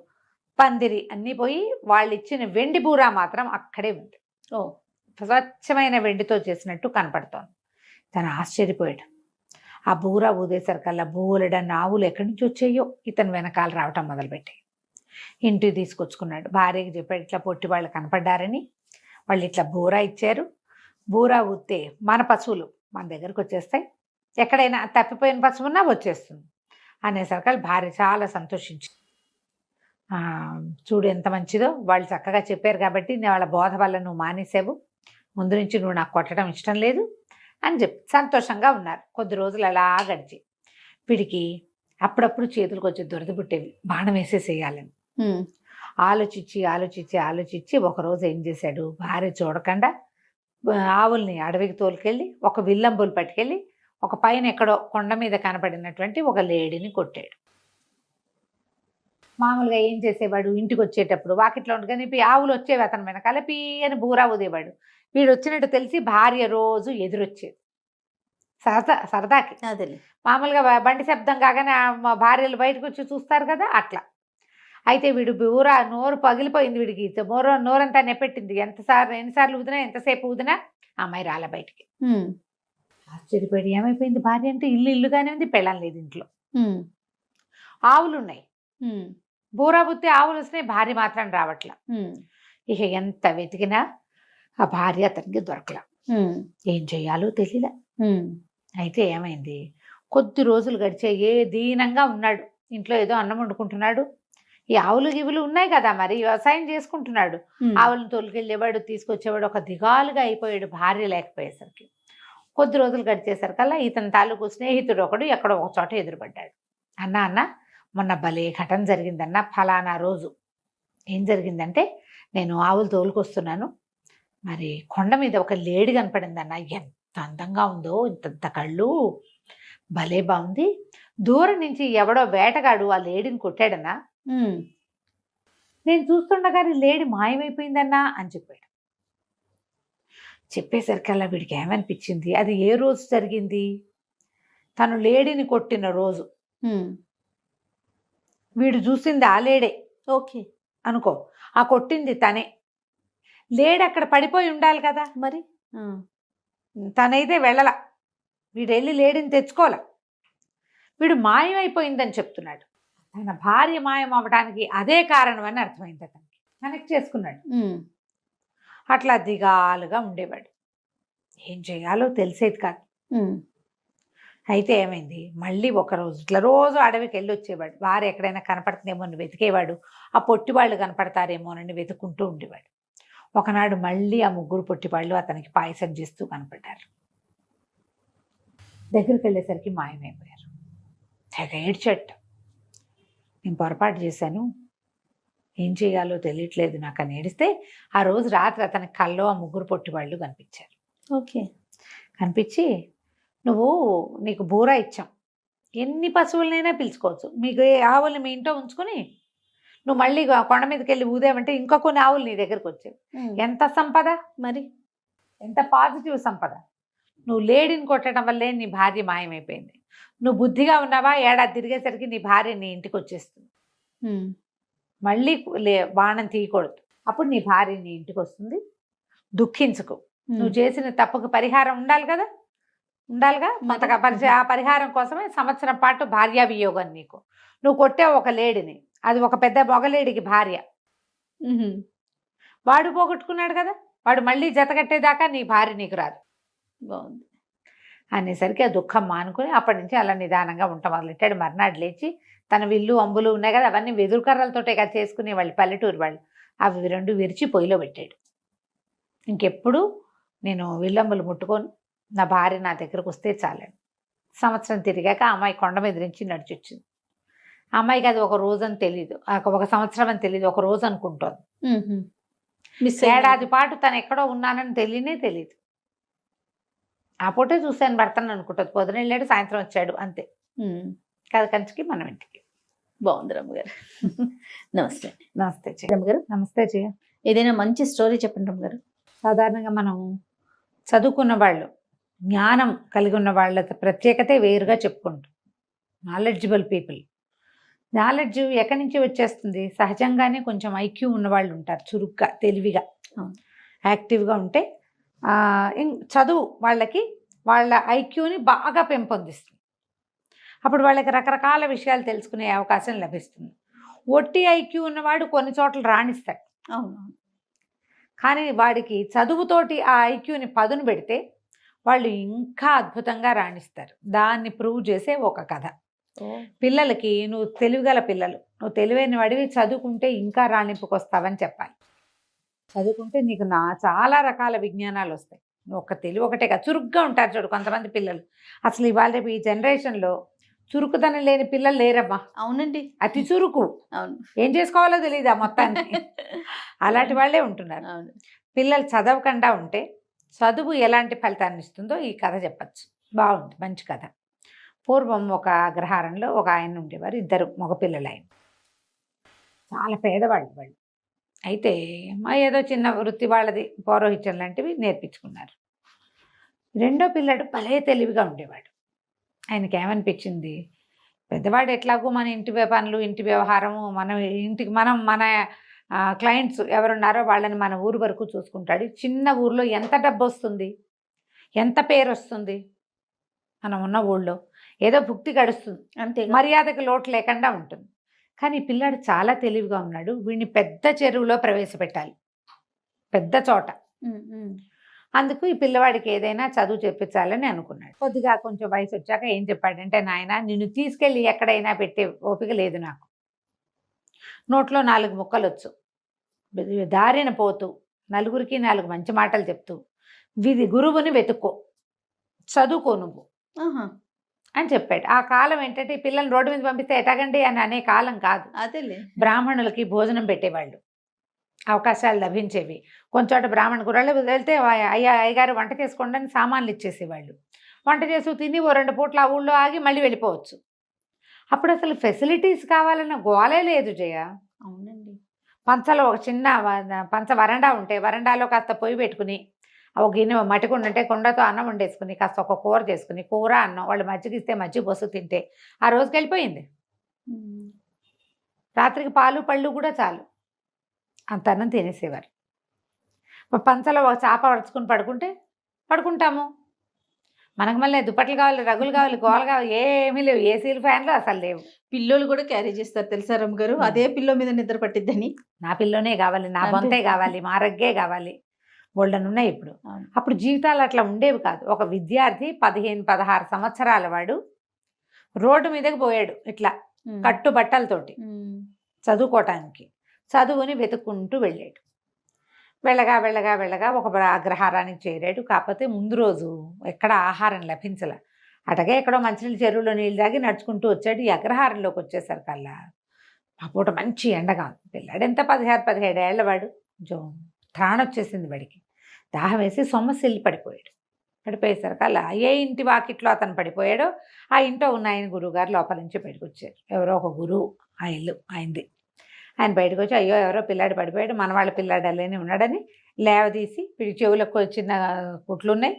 పందిరి అన్నీ పోయి వాళ్ళు ఇచ్చిన వెండి బూరా మాత్రం అక్కడే ఉంది. ఓ స్వచ్ఛమైన వెండితో చేసినట్టు కనపడుతోంది. తను ఆశ్చర్యపోయాడు. ఆ బూరా ఊదేసరికల్లా బోలెడన్న ఆవులు ఎక్కడి నుంచి వచ్చాయో ఇతను వెనకాల రావటం మొదలుపెట్టాయి. ఇంటికి తీసుకొచ్చుకున్నాడు. భార్యకి చెప్పాడు, ఇట్లా పొట్టి వాళ్ళు కనపడ్డారని, వాళ్ళు ఇట్లా బూరా ఇచ్చారు, బూరా ఊస్తే మన పశువులు మన దగ్గరకు వచ్చేస్తాయి, ఎక్కడైనా తప్పిపోయిన పశువు ఉన్నా వచ్చేస్తుంది అనేసరికి భార్య చాలా సంతోషించింది. చూడు ఎంత మంచిదో, వాళ్ళు చక్కగా చెప్పారు కాబట్టి వాళ్ళ బోధ వల్ల నువ్వు మానేసావు, ముందు నుంచి నువ్వు నాకు కొట్టడం ఇష్టం లేదు అని చెప్పి సంతోషంగా ఉన్నారు. కొద్ది రోజులు అలా గడిచి వీడికి అప్పుడప్పుడు చేతులకు వచ్చి దురద పుట్టేవి, బాణం వేసేసేయాలని. ఆలోచించి ఒకరోజు ఏం చేశాడు, భార్య చూడకుండా ఆవుల్ని అడవికి తోలుకెళ్ళి ఒక విల్లంబులు పట్టుకెళ్ళి ఒక పైన ఎక్కడో కొండ మీద కనపడినటువంటి ఒక లేడీని కొట్టాడు. మామూలుగా ఏం చేసేవాడు, ఇంటికి వచ్చేటప్పుడు వాకిట్లో ఉండగానే ఆవులు వచ్చేవి అతని వెనకాల పీ అని బూరా ఊదేవాడు. వీడు వచ్చినట్టు తెలిసి భార్య రోజు ఎదురొచ్చేది సరదాకి. అదే. మామూలుగా బండి శబ్దం కాగానే మా భార్యలు బయటకు వచ్చి చూస్తారు కదా, అట్లా. అయితే వీడు బూరా నోరు పగిలిపోయింది, వీడికి నోరంతా నెప్పెట్టింది. ఎన్నిసార్లు ఊదినా ఎంతసేపు ఊదినా అమ్మాయి రాలే బయటికి. ఆశ్చర్యపడి ఏమైపోయింది భార్య అంటే, ఇల్లుగానే ఉంది, పెళ్ళం లేదు ఇంట్లో, ఆవులు ఉన్నాయి, బూరా బుత్తి ఆవులు వస్తున్నాయి, భార్య మాత్రం రావట్లా. ఇక ఎంత వెతికినా ఆ భార్య అతనికి దొరకలా. ఏం చెయ్యాలో తెలియలే. అయితే ఏమైంది, కొద్ది రోజులు గడిచే దీనంగా ఉన్నాడు ఇంట్లో, ఏదో అన్నం వండుకుంటున్నాడు. ఈ ఆవులు గివులు ఉన్నాయి కదా, మరి వ్యవసాయం చేసుకుంటున్నాడు. ఆవులను తోలుకెళ్ళేవాడు, తీసుకొచ్చేవాడు. ఒక దిగాలుగా అయిపోయాడు భార్య లేకపోయేసరికి. కొద్ది రోజులు గడిచేసరికల్లా ఇతని తాలూకు స్నేహితుడు ఒకడు ఎక్కడో ఒక చోట ఎదురుపడ్డాడు. అన్న మొన్న భలే ఘటన జరిగిందన్న, ఫలానా రోజు ఏం జరిగిందంటే, నేను ఆవులు తోలుకొస్తున్నాను, మరి కొండ మీద ఒక లేడీ కనపడిందన్న, ఎంత అందంగా ఉందో, ఇంత కళ్ళు, భలే బాగుంది. దూరం నుంచి ఎవడో వేటగాడు ఆ లేడీని కొట్టాడన్నా, నేను చూస్తుండగానే లేడీ మాయమైపోయిందన్నా అని చెప్పాడు. చెప్పేసరికల్లా వీడికి ఏమనిపించింది, అది ఏ రోజు జరిగింది, తను లేడీని కొట్టిన రోజు. వీడు చూసింది ఆ లేడే, ఓకే అనుకో, ఆ కొట్టింది తనే. లేడీ అక్కడ పడిపోయి ఉండాలి కదా, మరి తనైతే వెళ్ళల, వీడు వెళ్ళి లేడీని తెచ్చుకోలే. వీడు మాయమైపోయిందని చెప్తున్నాడు. తన భార్య మాయం అవ్వడానికి అదే కారణం అని అర్థమైంది. అతనికి కనెక్ట్ చేసుకున్నాడు. అట్లా దిగాలుగా ఉండేవాడు, ఏం చేయాలో తెలిసేది కాదు. అయితే ఏమైంది, మళ్ళీ ఒకరోజు ఇట్లా రోజు అడవికి వెళ్ళి వచ్చేవాడు. భార్య ఎక్కడైనా కనపడుతుందేమో అని వెతికేవాడు, ఆ పొట్టివాళ్ళు కనపడతారేమోనని వెతుక్కుంటూ ఉండేవాడు. ఒకనాడు మళ్ళీ ఆ ముగ్గురు పొట్టివాళ్ళు అతనికి పాయసం చేస్తూ కనపడ్డారు. దగ్గరికి వెళ్ళేసరికి మాయమైపోయారు. తెగ ఏడ్చట, నేను పొరపాటు చేశాను, ఏం చేయాలో తెలియట్లేదు నాకు అని ఏడిస్తే, ఆ రోజు రాత్రి అతని కల్లో ఆ ముగ్గురు పొట్టివాళ్ళు కనిపించారు. ఓకే. కనిపించి, నీకు బూరా ఇచ్చాం, ఎన్ని పశువులనైనా పిలుచుకోవచ్చు, మీకు ఆవుల్ని మీ ఇంట్లో ఉంచుకొని నువ్వు మళ్ళీ కొండ మీదకి వెళ్ళి ఊదేమంటే ఇంకా కొన్ని ఆవులు నీ దగ్గరకు వచ్చావు. ఎంత సంపద, మరి ఎంత పాజిటివ్ సంపద. నువ్వు లేడీని కొట్టడం వల్లే నీ భార్య మాయమైపోయింది. నువ్వు బుద్ధిగా ఉన్నావా, ఏడాది తిరిగేసరికి నీ భార్య నీ ఇంటికి వచ్చేస్తుంది. మళ్ళీ బాణం తీయకూడదు, అప్పుడు నీ భార్య నీ ఇంటికి వస్తుంది. దుఃఖించుకో, నువ్వు చేసిన తప్పుకు పరిహారం ఉండాలిగా. ఆ పరిహారం కోసమే సంవత్సరం పాటు భార్యా వియోగం. నువ్వు కొట్టావు ఒక లేడీని, అది ఒక పెద్ద మొగలేడికి భార్య, వాడు పోగొట్టుకున్నాడు కదా, వాడు మళ్ళీ జతకట్టేదాకా నీ భార్య నీకు రాదు. బాగుంది అనేసరికి ఆ దుఃఖం మానుకొని అప్పటి నుంచి అలా నిదానంగా ఉంటా మొదలెట్టాడు. మర్నాడు లేచి తన విల్లు అంబులు ఉన్నాయి కదా, అవన్నీ వెదురు కర్రలతోటే కదా చేసుకునే వాళ్ళు, పల్లెటూరు వాళ్ళు, అవి రెండు విరిచి పొయ్యిలో పెట్టాడు. ఇంకెప్పుడు నేను విల్లంబులు ముట్టుకొని నా భార్య నా దగ్గరకు వస్తే చాలండి. సంవత్సరం తిరిగాక ఆ అమ్మాయి కొండ మీద నుంచి నడిచొచ్చింది. ఆ అమ్మాయికి అది ఒక రోజు అని తెలీదు, ఒక సంవత్సరం అని తెలీదు, ఒక రోజు అనుకుంటోంది. ఏడాది పాటు తను ఎక్కడో ఉన్నానని తెలియదు. ఆ పూటే చూశాను భర్తను అనుకుంటుంది, పొద్దున వెళ్ళాడు సాయంత్రం వచ్చాడు అంతే. కథ కంచికి మనం ఇంటికి. బాగుంది రమ్మగారు. నమస్తే. నమస్తే రమ్మగారు. నమస్తే చెయ్య. ఏదైనా మంచి స్టోరీ చెప్పండి రమ్మగారు. సాధారణంగా మనం చదువుకున్న వాళ్ళు, జ్ఞానం కలిగి ఉన్న వాళ్ళ ప్రత్యేకతే వేరుగా చెప్పుకుంటాం. Knowledgeable people. నాలెడ్జ్ ఎక్కడి నుంచి వచ్చేస్తుంది, సహజంగానే కొంచెం ఐక్యూ ఉన్నవాళ్ళు ఉంటారు, చురుగ్గా తెలివిగా యాక్టివ్గా ఉంటే చదువు వాళ్ళ ఐక్యూని బాగా పెంపొందిస్తుంది. అప్పుడు వాళ్ళకి రకరకాల విషయాలు తెలుసుకునే అవకాశం లభిస్తుంది. ఒట్టి ఐక్యూ ఉన్నవాడు కొన్ని చోట్ల రాణిస్తాడు, కానీ వాడికి చదువుతోటి ఆ ఐక్యూని పదును పెడితే వాళ్ళు ఇంకా అద్భుతంగా రాణిస్తారు. దాన్ని ప్రూవ్ చేసే ఒక కథ. పిల్లలకి, నువ్వు తెలివిగల పిల్లలు, నువ్వు తెలివైన వాడివి, చదువుకుంటే ఇంకా రాణింపుకొస్తావని చెప్పాలి. చదువుకుంటే నీకు చాలా రకాల విజ్ఞానాలు వస్తాయి. నువ్వు తెలివి ఒకటే కదా, చురుగ్గా ఉంటారు చూడు కొంతమంది పిల్లలు. అసలు ఇవాళ రేపు ఈ జనరేషన్లో చురుకుదనం లేని పిల్లలు లేరమ్మా. అవునండి. అతి చురుకు, అవును. ఏం చేసుకోవాలో తెలియదు ఆ మొత్తానికి. అలాంటి వాళ్ళే ఉంటున్నారు. అవును. పిల్లలు చదవకుండా ఉంటే చదువు ఎలాంటి ఫలితాన్ని ఇస్తుందో ఈ కథ చెప్పచ్చు. బాగుంది, మంచి కథ. పూర్వం ఒక అగ్రహారంలో ఒక ఆయన ఉండేవారు, ఇద్దరు మగపిల్లలు. ఆయన చాలా పేదవాళ్ళు వాళ్ళు. అయితే ఏదో చిన్న వృత్తి వాళ్ళది, పౌరోహిత్యం లాంటివి నేర్పించుకున్నారు. రెండో పిల్లడు భలే తెలివిగా ఉండేవాడు. ఆయనకి ఏమనిపించింది, పెద్దవాడు ఎట్లాగో మన ఇంటి పనులు, ఇంటి వ్యవహారము, మన క్లయింట్స్ ఎవరున్నారో వాళ్ళని మన ఊరు వరకు చూసుకుంటాడు. చిన్న ఊర్లో ఎంత డబ్బు వస్తుంది, ఎంత పేరు వస్తుంది, మనం ఉన్న ఊళ్ళో ఏదో భుక్తి గడుస్తుంది, అంతే. మర్యాదకు లోటు లేకుండా ఉంటుంది. కానీ పిల్లాడు చాలా తెలివిగా ఉన్నాడు. వీడిని పెద్ద చెరువులో ప్రవేశపెట్టాలి, పెద్ద చోట. అందుకు ఈ పిల్లవాడికి ఏదైనా చదువు చెప్పించాలని అనుకున్నాడు. కొద్దిగా కొంచెం వయసు వచ్చాక ఏం చెప్పాడంటే, నాయన నిన్ను తీసుకెళ్ళి ఎక్కడైనా పెట్టే ఓపిక లేదు నాకు. నోట్లో 4 ముక్కలు వచ్చు, దారిన పోతూ నలుగురికి 4 మంచి మాటలు చెప్తూ గురువుని వెతుక్కో, చదువుకో నువ్వు అని చెప్పాడు. ఆ కాలం ఏంటంటే, ఈ పిల్లల్ని రోడ్డు మీద పంపిస్తే ఎటాగండి అని అనే కాలం కాదు. అదేలే. బ్రాహ్మణులకి భోజనం పెట్టేవాళ్ళు, అవకాశాలు లభించేవి. కొంచెం బ్రాహ్మణ గుర్రాలు వెళ్తే అయ్యగారు వంట చేసుకోండి అని సామాన్లు ఇచ్చేసేవాళ్ళు. వంట చేసి తిని 2 పూట్ల ఆ ఊళ్ళో ఆగి మళ్ళీ వెళ్ళిపోవచ్చు. అప్పుడు అసలు ఫెసిలిటీస్ కావాలన్న గోలే లేదు జయ. అవునండి. పంచలో ఒక చిన్న పంచ వరండా ఉంటే వరండాలో కాస్త పొయ్యి పెట్టుకుని, ఒక గిన్నె మట్టి కుండ ఉంటే కుండతో అన్నం వండేసుకుని, కాస్త ఒక కూర చేసుకుని, కూర అన్నం వాళ్ళు మజ్జిగ ఇస్తే మజ్జిగ పోసు తింటే ఆ రోజుకి వెళ్ళిపోయింది. రాత్రికి పాలు పళ్ళు కూడా చాలు, అంత అన్నం తినేసేవారు. పంచలో ఒక చాప పడుచుకుని పడుకుంటాము. మనకు మళ్ళీ దుప్పట్లు కావాలి, రగులు కావాలి, గోలు కావాలి, ఏమీ లేవు. ఏసీలు, ఫ్యాన్లు అసలు లేవు. పిల్లోలు కూడా క్యారీ చేస్తారు తెలుసా రమ్మ గారు, అదే పిల్లో మీద నిద్ర పట్టిద్దని. నా పిల్లోనే కావాలి, నా బొంతే కావాలి, మా రగ్గే కావాలి, బోల్డనున్నాయి ఇప్పుడు. అప్పుడు జీవితాలు అట్లా ఉండేవి కాదు. ఒక విద్యార్థి 15-16 సంవత్సరాల వాడు రోడ్డు మీదకి పోయాడు ఇట్లా కట్టుబట్టలతోటి చదువుకోవటానికి. చదువుని వెతుక్కుంటూ వెళ్ళాడు. వెళ్ళగా ఒక అగ్రహారానికి చేరాడు. కాకపోతే ముందు రోజు ఎక్కడ ఆహారం లభించలే. అటగే ఎక్కడో మంచినీళ్ళు చెరువులో నీళ్ళు తాగి నడుచుకుంటూ వచ్చాడు. ఈ అగ్రహారంలోకి వచ్చేసరికల్లా ఆ పూట మంచి ఎండగా ఉంది. పిల్లాడు ఎంత 16-17 ఏళ్ల వాడు. కొంచెం త్రాణొచ్చేసింది వాడికి. దాహం వేసి సొమ్మసిల్లి పడిపోయేసరికల్లా ఏ ఇంటి వాకిట్లో అతను పడిపోయాడో ఆ ఇంట్లో ఉన్న ఆయన గురువుగారు లోపల నుంచి బయటకు వచ్చారు. ఎవరో ఒక గురువు, ఆ ఇల్లు ఆయనది. ఆయన బయటకు వచ్చి, అయ్యో ఎవరో పిల్లాడు పడిపోయాడు, మన వాళ్ళ పిల్లాడు అలానే ఉన్నాడని లేవదీసి, వీడి చెవులకు చిన్న కుట్లున్నాయి,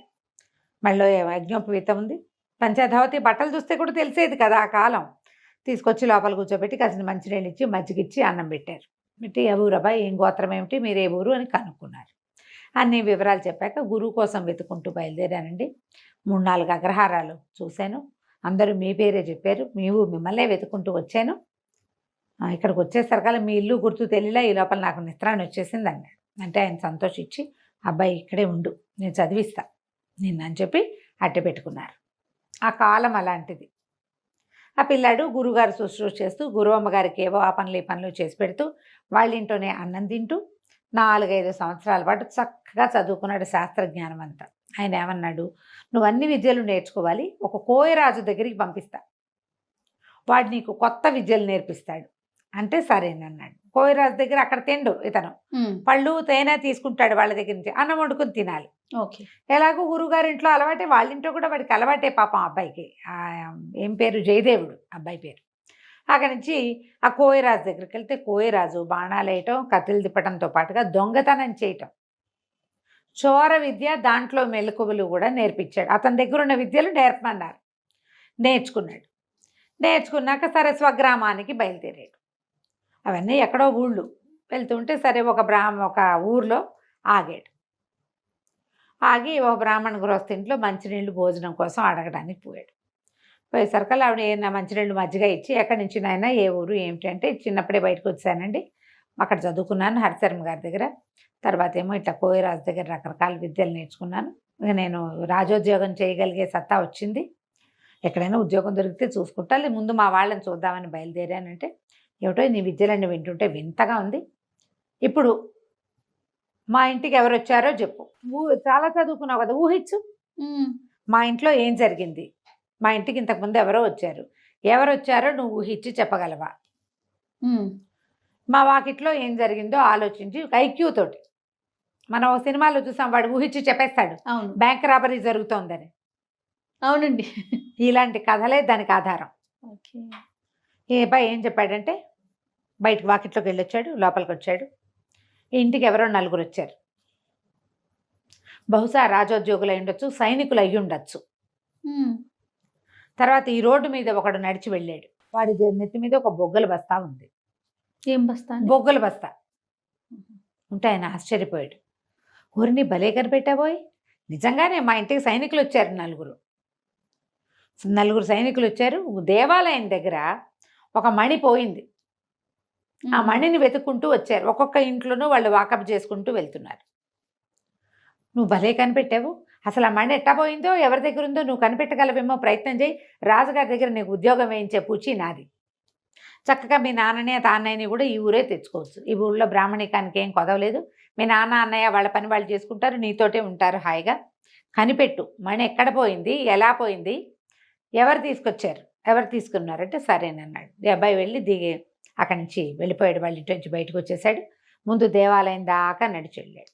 మళ్ళీ యజ్ఞోపవీతం ఉంది, పంచధావతి బట్టలు చూస్తే కూడా తెలిసేది కదా ఆ కాలం. తీసుకొచ్చి లోపల కూర్చోబెట్టి కాసిన మంచినీళ్ళు ఇచ్చి మజ్జిగిచ్చి అన్నం పెట్టారు. పెట్టి ఏ ఊరు అబ్బాయి, ఏం గోత్రం ఏమిటి, మీరు ఏ ఊరు అని కనుక్కున్నారు. అన్ని వివరాలు చెప్పాక గురువు కోసం వెతుకుంటూ బయలుదేరానండి. 3-4 అగ్రహారాలు చూశాను. అందరూ మీ పేరే చెప్పారు. మిమ్మల్నే వెతుకుంటూ వచ్చాను. ఇక్కడికి వచ్చేసరికల్లా మీ ఇల్లు గుర్తు తెలియలా, ఈ లోపల నాకు నిద్రాన్ని వచ్చేసింది అన్నాడు. అంటే ఆయన సంతోషించి, అబ్బాయి ఇక్కడే ఉండు, నేను చదివిస్తా నిన్నని చెప్పి అట్టె పెట్టుకున్నారు. ఆ కాలం అలాంటిది. ఆ పిల్లాడు గురువుగారు శుశ్రూష చేస్తూ, గురువమ్మ గారికి ఏవో ఆ పనులు ఈ పనులు చేసి పెడుతూ, వాళ్ళ ఇంట్లోనే అన్నం తింటూ 4-5 సంవత్సరాల పాటు చక్కగా చదువుకున్నాడు శాస్త్రజ్ఞానం అంతా. ఆయన ఏమన్నాడు, నువ్వు అన్ని విద్యలు నేర్చుకోవాలి, ఒక కోయరాజు దగ్గరికి పంపిస్తా, వాడు నీకు కొత్త విద్యలు నేర్పిస్తాడు అంటే సరేనన్నాడు. కోయరాజు దగ్గర అక్కడ తిండు ఇతను, పళ్ళు తేనె తీసుకుంటాడు వాళ్ళ దగ్గర నుంచి, అన్నం వండుకుని తినాలి. ఓకే. ఎలాగో గురువుగారి ఇంట్లో అలవాటే, వాళ్ళ ఇంట్లో కూడా వాడికి అలవాటే పాపం. అబ్బాయికి ఏం పేరు, జయదేవుడు అబ్బాయి పేరు. అక్కడి నుంచి ఆ కోయరాజు దగ్గరికి వెళ్తే కోయరాజు బాణాలు వేయటం, కత్తులు తిప్పటంతో పాటుగా దొంగతనం చేయటం, చోర విద్య, దాంట్లో మెలకువలు కూడా నేర్పించాడు. అతని దగ్గర ఉన్న విద్యలు నేర్పమన్నారు. నేర్చుకున్నాక సరే స్వగ్రామానికి బయలుదేరాడు. అవన్నీ ఎక్కడో ఊళ్ళు వెళ్తుంటే సరే ఒక ఊర్లో ఆగాడు. ఆగి ఒక బ్రాహ్మణ గృహస్థింట్లో మంచినీళ్ళు భోజనం కోసం అడగడానికి పోయేసరికల్లా ఆవిడ ఏమైనా మంచినీళ్ళు మజ్జిగ ఇచ్చి, ఎక్కడి నుంచి నాయన, ఏ ఊరు ఏమిటి అంటే, చిన్నప్పుడే బయటకు వచ్చానండి, అక్కడ చదువుకున్నాను హరిశర్మ గారి దగ్గర, తర్వాత ఏమో ఇట్లా కోయరాజు దగ్గర రకరకాల విద్యలు నేర్చుకున్నాను, ఇక నేను రాజోద్యోగం చేయగలిగే సత్తా వచ్చింది, ఎక్కడైనా ఉద్యోగం దొరికితే చూసుకుంటా, ముందు మా వాళ్ళని చూద్దామని బయలుదేరానంటే, ఏమిటో నీ విద్యలన్నీ వింటుంటే వింతగా ఉంది, ఇప్పుడు మా ఇంటికి ఎవరు వచ్చారో చెప్పు, చాలా చదువుకున్నావు కదా, ఊహించు, మా ఇంట్లో ఏం జరిగింది, మా ఇంటికి ఇంతకుముందు ఎవరో వచ్చారు, ఎవరు వచ్చారో నువ్వు ఊహించి చెప్పగలవా? మా వాకిట్లో ఏం జరిగిందో ఆలోచించి ఐక్యూ తోటి, మనం ఒక సినిమాలో చూసాం, వాడు ఊహించి చెప్పేస్తాడు అవును బ్యాంక్ రాబరీ జరుగుతోందని. అవునండి. ఇలాంటి కథలే దానికి ఆధారం. ఓకే. ఈ అబ్బాయి ఏం చెప్పాడంటే, బయటకు వాకిట్లోకి వెళ్ళొచ్చాడు, లోపలికి వచ్చాడు. ఈ ఇంటికి ఎవరో నలుగురు వచ్చారు. బహుశా రాజోద్యోగులు అయి ఉండొచ్చు, సైనికులు అయ్యి ఉండొచ్చు. తర్వాత ఈ రోడ్డు మీద ఒకడు నడిచి వెళ్ళాడు. వాడి నెత్తి మీద ఒక బొగ్గల బస్తా ఉంది. ఏం బస్తా? బొగ్గల బస్తా ఉంటే ఆయన ఆశ్చర్యపోయాడు. ఊరిని భలే కనిపెట్టాబోయ్, నిజంగానే మా ఇంటికి సైనికులు వచ్చారు, నలుగురు సైనికులు వచ్చారు. దేవాలయం దగ్గర ఒక మణి పోయింది. ఆ మణిని వెతుక్కుంటూ వచ్చారు. ఒక్కొక్క ఇంట్లోనూ వాళ్ళు వాకప్ చేసుకుంటూ వెళ్తున్నారు. నువ్వు భలే కనిపెట్టావు, అసలు ఆ మణి ఎట్టా పోయిందో, ఎవరి దగ్గర ఉందో నువ్వు కనిపెట్టగలవేమో, ప్రయత్నం చేయి. రాజుగారి దగ్గర నీకు ఉద్యోగం వేయించే పూచి నాది. చక్కగా మీ నాన్నని తాన్నయ్యని కూడా ఈ ఊరే తెచ్చుకోవచ్చు. ఈ ఊళ్ళో బ్రాహ్మణికానికి ఏం కొదవలేదు. మీ నాన్న అన్నయ్య వాళ్ళ పని వాళ్ళు చేసుకుంటారు, నీతోటే ఉంటారు హాయిగా. కనిపెట్టు, మణి ఎక్కడ పోయింది, ఎలా పోయింది, ఎవరు తీసుకొచ్చారు, ఎవరు తీసుకున్నారంటే సరేనన్నాడు. ఈ అబ్బాయి వెళ్ళి దిగి అక్కడి నుంచి వెళ్ళిపోయాడు. వాళ్ళ ఇంటి నుంచి బయటకు వచ్చేసాడు. ముందు దేవాలయం దాకా నడిచి వెళ్ళాడు.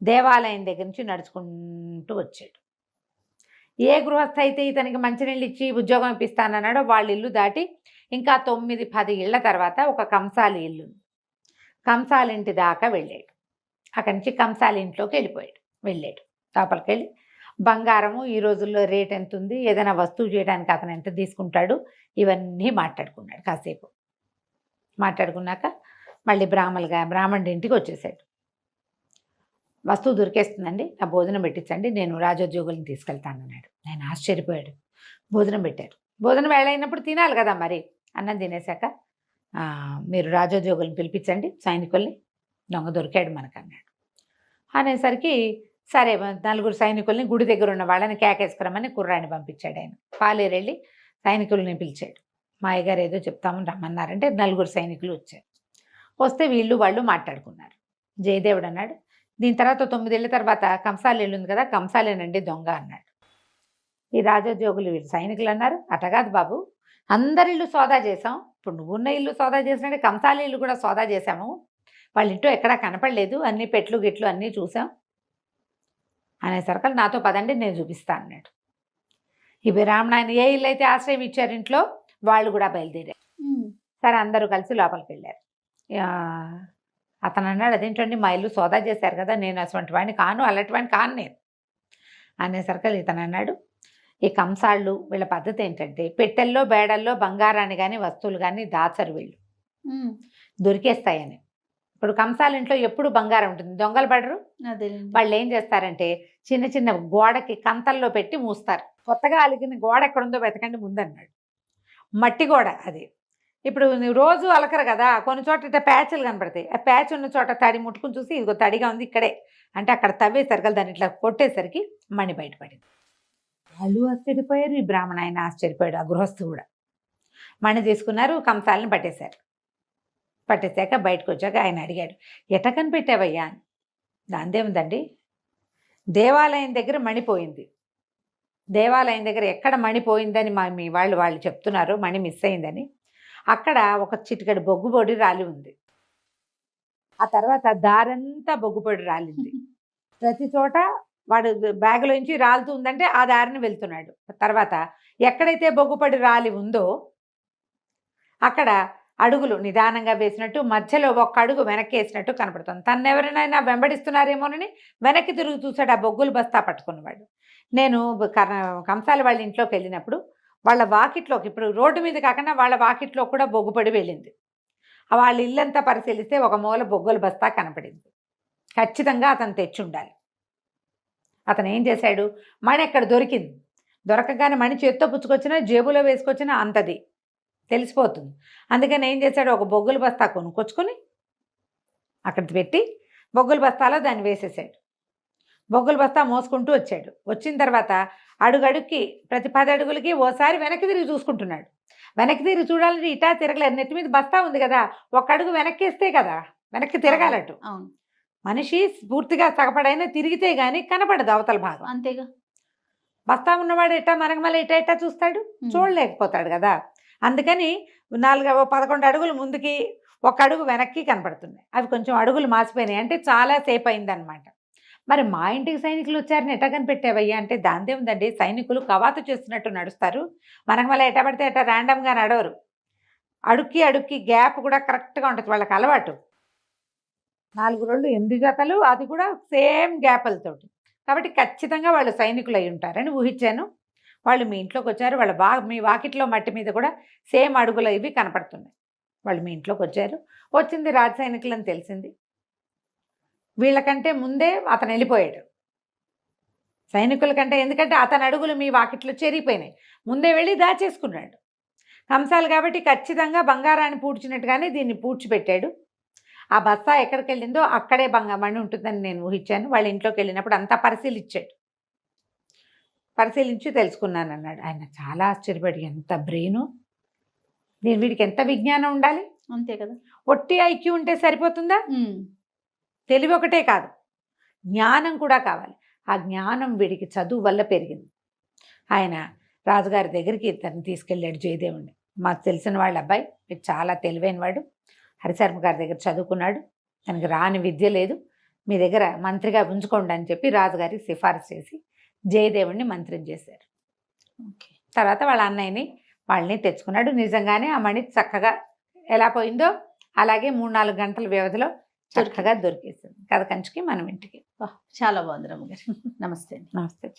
దేవాలయం దగ్గర నుంచి నడుచుకుంటూ వచ్చాడు. ఏ గృహస్థ అయితే ఇతనికి మంచినీళ్ళు ఇచ్చి ఉద్యోగం ఇప్పిస్తానన్నాడో వాళ్ళ ఇల్లు దాటి ఇంకా 9-10 ఇళ్ల తర్వాత ఒక కంసాలి ఇల్లు, కంసాలి ఇంటి దాకా వెళ్ళాడు. అక్కడి నుంచి కంసాలి ఇంట్లోకి వెళ్ళాడు. లోపలికి వెళ్ళి బంగారము ఈ రోజుల్లో రేట్ ఎంత ఉంది, ఏదైనా వస్తువు చేయడానికి అతను ఎంత తీసుకుంటాడు, ఇవన్నీ మాట్లాడుకున్నాడు. కాసేపు మాట్లాడుకున్నాక మళ్ళీ బ్రాహ్మణుడి ఇంటికి వచ్చేసాడు. వస్తువు దొరికేస్తుందండి, నా భోజనం పెట్టించండి, నేను రాజోద్యోగులను తీసుకెళ్తాను అన్నాడు. ఆయన ఆశ్చర్యపోయాడు. భోజనం పెట్టారు. భోజనం వేళ అయినప్పుడు తినాలి కదా మరి. అన్నం తినేశాక మీరు రాజోద్యోగులను పిలిపించండి, సైనికుల్ని, దొంగ దొరికాడు మనకు అన్నాడు. అనేసరికి సరే, 4 సైనికుల్ని గుడి దగ్గర ఉన్న వాళ్ళని కేకేసుకురమ్మని కుర్రాన్ని పంపించాడు. ఆయన పాలేరు వెళ్ళి సైనికుల్ని పిలిచాడు. మా అయ్యగారు ఏదో చెప్తామని రమ్మన్నారంటే 4 సైనికులు వచ్చారు. వస్తే వాళ్ళు మాట్లాడుకున్నారు. జయదేవుడు అన్నాడు, దీని తర్వాత 9 ఏళ్ళ తర్వాత కంసాలి ఇల్లు ఉంది కదా, కంసాలేనండి దొంగ అన్నాడు. ఈ రాజోద్యోగులు వీళ్ళు సైనికులు అన్నారు, అటగాదు బాబు, అందరి ఇల్లు సోదా చేసాం, ఇప్పుడు నువ్వున్న ఇల్లు సోదా చేసినట్టు కంసాలి ఇల్లు కూడా సోదా చేశాము, వాళ్ళ ఇంట్లో ఎక్కడా కనపడలేదు, అన్ని పెట్లు గిట్లు అన్నీ చూసాం అనేసరికి నాతో పదండి నేను చూపిస్తా అన్నాడు. ఈ బ్రాహ్మణ ఏ ఇల్లు అయితే ఆశ్రయం ఇచ్చారు ఇంట్లో వాళ్ళు కూడా బయలుదేరారు. సరే అందరూ కలిసి లోపలికి వెళ్ళారు. అతను అన్నాడు, అదేంటండి మా ఇల్లు సోదా చేశారు కదా, నేను అటువంటి వాడిని కాను, అలాంటి వాడిని కాను నేను అనేసరికి ఇతను అన్నాడు, ఈ కంసాళ్ళు వీళ్ళ పద్ధతి ఏంటంటే పెట్టెల్లో బేడల్లో బంగారాన్ని కానీ వస్తువులు కానీ దాచరు, వీళ్ళు దొరికేస్తాయని. ఇప్పుడు కంసాల ఇంట్లో ఎప్పుడు బంగారం ఉంటుంది, దొంగలు పడరు. వాళ్ళు ఏం చేస్తారంటే చిన్న చిన్న గోడకి కంతల్లో పెట్టి మూస్తారు. కొత్తగా అలిగిన గోడ ఎక్కడుందో వెతకండి ముందన్నాడు. మట్టి గోడ అది. ఇప్పుడు రోజు అలకరు కదా, కొన్ని చోట ఇట్లా ప్యాచ్లు కనపడతాయి. ఆ ప్యాచ్ ఉన్న చోట తడి ముట్టుకుని చూసి ఇదిగో తడిగా ఉంది ఇక్కడే అంటే అక్కడ తవ్వేసరికి దాన్ని ఇట్లా కొట్టేసరికి మణి బయటపడింది. వాళ్ళు ఆశ్చర్యపోయారు, ఈ బ్రాహ్మణ ఆయన ఆశ్చర్యపోయాడు, ఆ గృహస్థు కూడా. మణి తీసుకున్నారు, కంసాలని పట్టేశాక బయటకు వచ్చాక ఆయన అడిగాడు, ఎట కనిపెట్టావయ్యా అని. దాందేముందండి, దేవాలయం దగ్గర మణిపోయింది, దేవాలయం దగ్గర ఎక్కడ మణిపోయిందని మీ వాళ్ళు చెప్తున్నారు, మణి మిస్ అయిందని. అక్కడ ఒక చిటికెడు బొగ్గుపొడి రాలి ఉంది. ఆ తర్వాత దారంతా బొగ్గుపొడి రాలింది. ప్రతి చోట వాడు బ్యాగులోంచి రాలుతూ ఉందంటే ఆ దారిని వెళ్తున్నాడు. తర్వాత ఎక్కడైతే బొగ్గుపొడి రాలి ఉందో అక్కడ అడుగులు నిదానంగా వేసినట్టు, మధ్యలో ఒక్క అడుగు వెనక్కి వేసినట్టు కనపడుతుంది. తన్నెవరినైనా వెంబడిస్తున్నారేమోనని వెనక్కి తిరుగు చూశాడు ఆ బొగ్గులు బస్తా పట్టుకున్నవాడు. నేను కంసాల వాళ్ళ ఇంట్లోకి వెళ్ళినప్పుడు వాళ్ళ వాకిట్లోకి, ఇప్పుడు రోడ్డు మీద కాకుండా వాళ్ళ వాకిట్లో కూడా బొగ్గుపడి వెళ్ళింది. వాళ్ళ ఇల్లంతా పరిశీలిస్తే ఒక మూల బొగ్గుల బస్తా కనపడింది. ఖచ్చితంగా అతను తెచ్చి ఉండాలి. అతను ఏం చేశాడు, మణి ఎక్కడ దొరికింది, దొరకగానే మణి చేత్తో పుచ్చుకొచ్చినా జేబులో వేసుకొచ్చినా అంతది తెలిసిపోతుంది. అందుకని ఏం చేశాడు, ఒక బొగ్గుల బస్తా కొనుక్కొచ్చుకొని అక్కడ పెట్టి బొగ్గుల బస్తాలో దాన్ని వేసేసాడు. బొగ్గుల బస్తా మోసుకుంటూ వచ్చాడు. వచ్చిన తర్వాత అడుగడుక్కి ప్రతి 10 అడుగులకి ఓసారి వెనక్కి తిరిగి చూసుకుంటున్నాడు. వెనక్కి తిరిగి చూడాలంటే ఇటా తిరగలేదు, నెత్తి మీద బస్తా ఉంది కదా, ఒక అడుగు వెనక్కి వేస్తే కదా వెనక్కి తిరగాలట్టు. మనిషి పూర్తిగా సగపడైనా తిరిగితే గానీ కనపడదు అవతల భాగం. అంతేగా. బస్తా ఉన్నవాడు ఎట్టా మరగమల ఎట్టా చూస్తాడు, చూడలేకపోతాడు కదా. అందుకని 11 అడుగులు ముందుకి, 1 అడుగు వెనక్కి కనపడుతున్నాయి. అవి కొంచెం అడుగులు మాసిపోయినాయి, అంటే చాలా సేపు అయిందనమాట. మరి మా ఇంటికి సైనికులు వచ్చారని ఎట్టా కనిపెట్టావయ్యా అంటే, దాందే ఉందండి, సైనికులు కవాతు చేస్తున్నట్టు నడుస్తారు, మరగమల ఎట్ట పడితే ఎట్టా ర్యాండమ్గా నడవరు. అడుక్కి గ్యాప్ కూడా కరెక్ట్గా ఉంటుంది, వాళ్ళకి అలవాటు. 4 రోళ్ళు 8 జతలు, అది కూడా సేమ్ గ్యాపులతోటి. కాబట్టి ఖచ్చితంగా వాళ్ళు సైనికులు అయి ఉంటారని ఊహించాను. వాళ్ళు మీ ఇంట్లోకి వచ్చారు, వాళ్ళ మీ వాకిట్లో మట్టి మీద కూడా సేమ్ అడుగులు ఇవి కనపడుతున్నాయి. వాళ్ళు మీ ఇంట్లోకి వచ్చారు, వచ్చింది రాజ సైనికులు అని తెలిసింది. వీళ్ళకంటే ముందే అతను వెళ్ళిపోయాడు సైనికుల కంటే, ఎందుకంటే అతని అడుగులు మీ వాకిట్లో చెరిగిపోయినాయి, ముందే వెళ్ళి దాచేసుకున్నాడు. కంసాలు కాబట్టి ఖచ్చితంగా బంగారాన్ని పూడ్చినట్టుగానే దీన్ని పూడ్చిపెట్టాడు. ఆ బస్తా ఎక్కడికి వెళ్ళిందో అక్కడే మణి ఉంటుందని నేను ఊహించాను. వాళ్ళ ఇంట్లోకి వెళ్ళినప్పుడు అంతా పరిశీలించి తెలుసుకున్నాను అన్నాడు. ఆయన చాలా ఆశ్చర్యపడి, ఎంత బ్రెయిను, వీడికి ఎంత విజ్ఞానం ఉండాలి, అంతే కదా. ఒట్టి ఐక్యూ ఉంటే సరిపోతుందా? తెలివి ఒకటే కాదు, జ్ఞానం కూడా కావాలి. ఆ జ్ఞానం వీడికి చదువు వల్ల పెరిగింది. ఆయన రాజుగారి దగ్గరికి తను తీసుకెళ్ళాడు జయదేవుడిని. మాకు తెలిసిన వాళ్ళ అబ్బాయి, వీడు చాలా తెలివైన వాడు, హరిశర్మ గారి దగ్గర చదువుకున్నాడు, తనకి రాని విద్య లేదు, మీ దగ్గర మంత్రిగా ఉంచుకోండి అని చెప్పి రాజుగారికి సిఫారసు చేసి జయదేవుడిని మంత్రిని చేశారు. తర్వాత వాళ్ళ అన్నయ్యని వాళ్ళని తెచ్చుకున్నాడు. నిజంగానే ఆ మణి చక్కగా ఎలా పోయిందో అలాగే 3-4 గంటల వ్యవధిలో చక్కగా దొరికేసింది. కథ కంచికి మనం ఇంటికి. చాలా బాగుంది రమ్మగారు. నమస్తే. నమస్తే.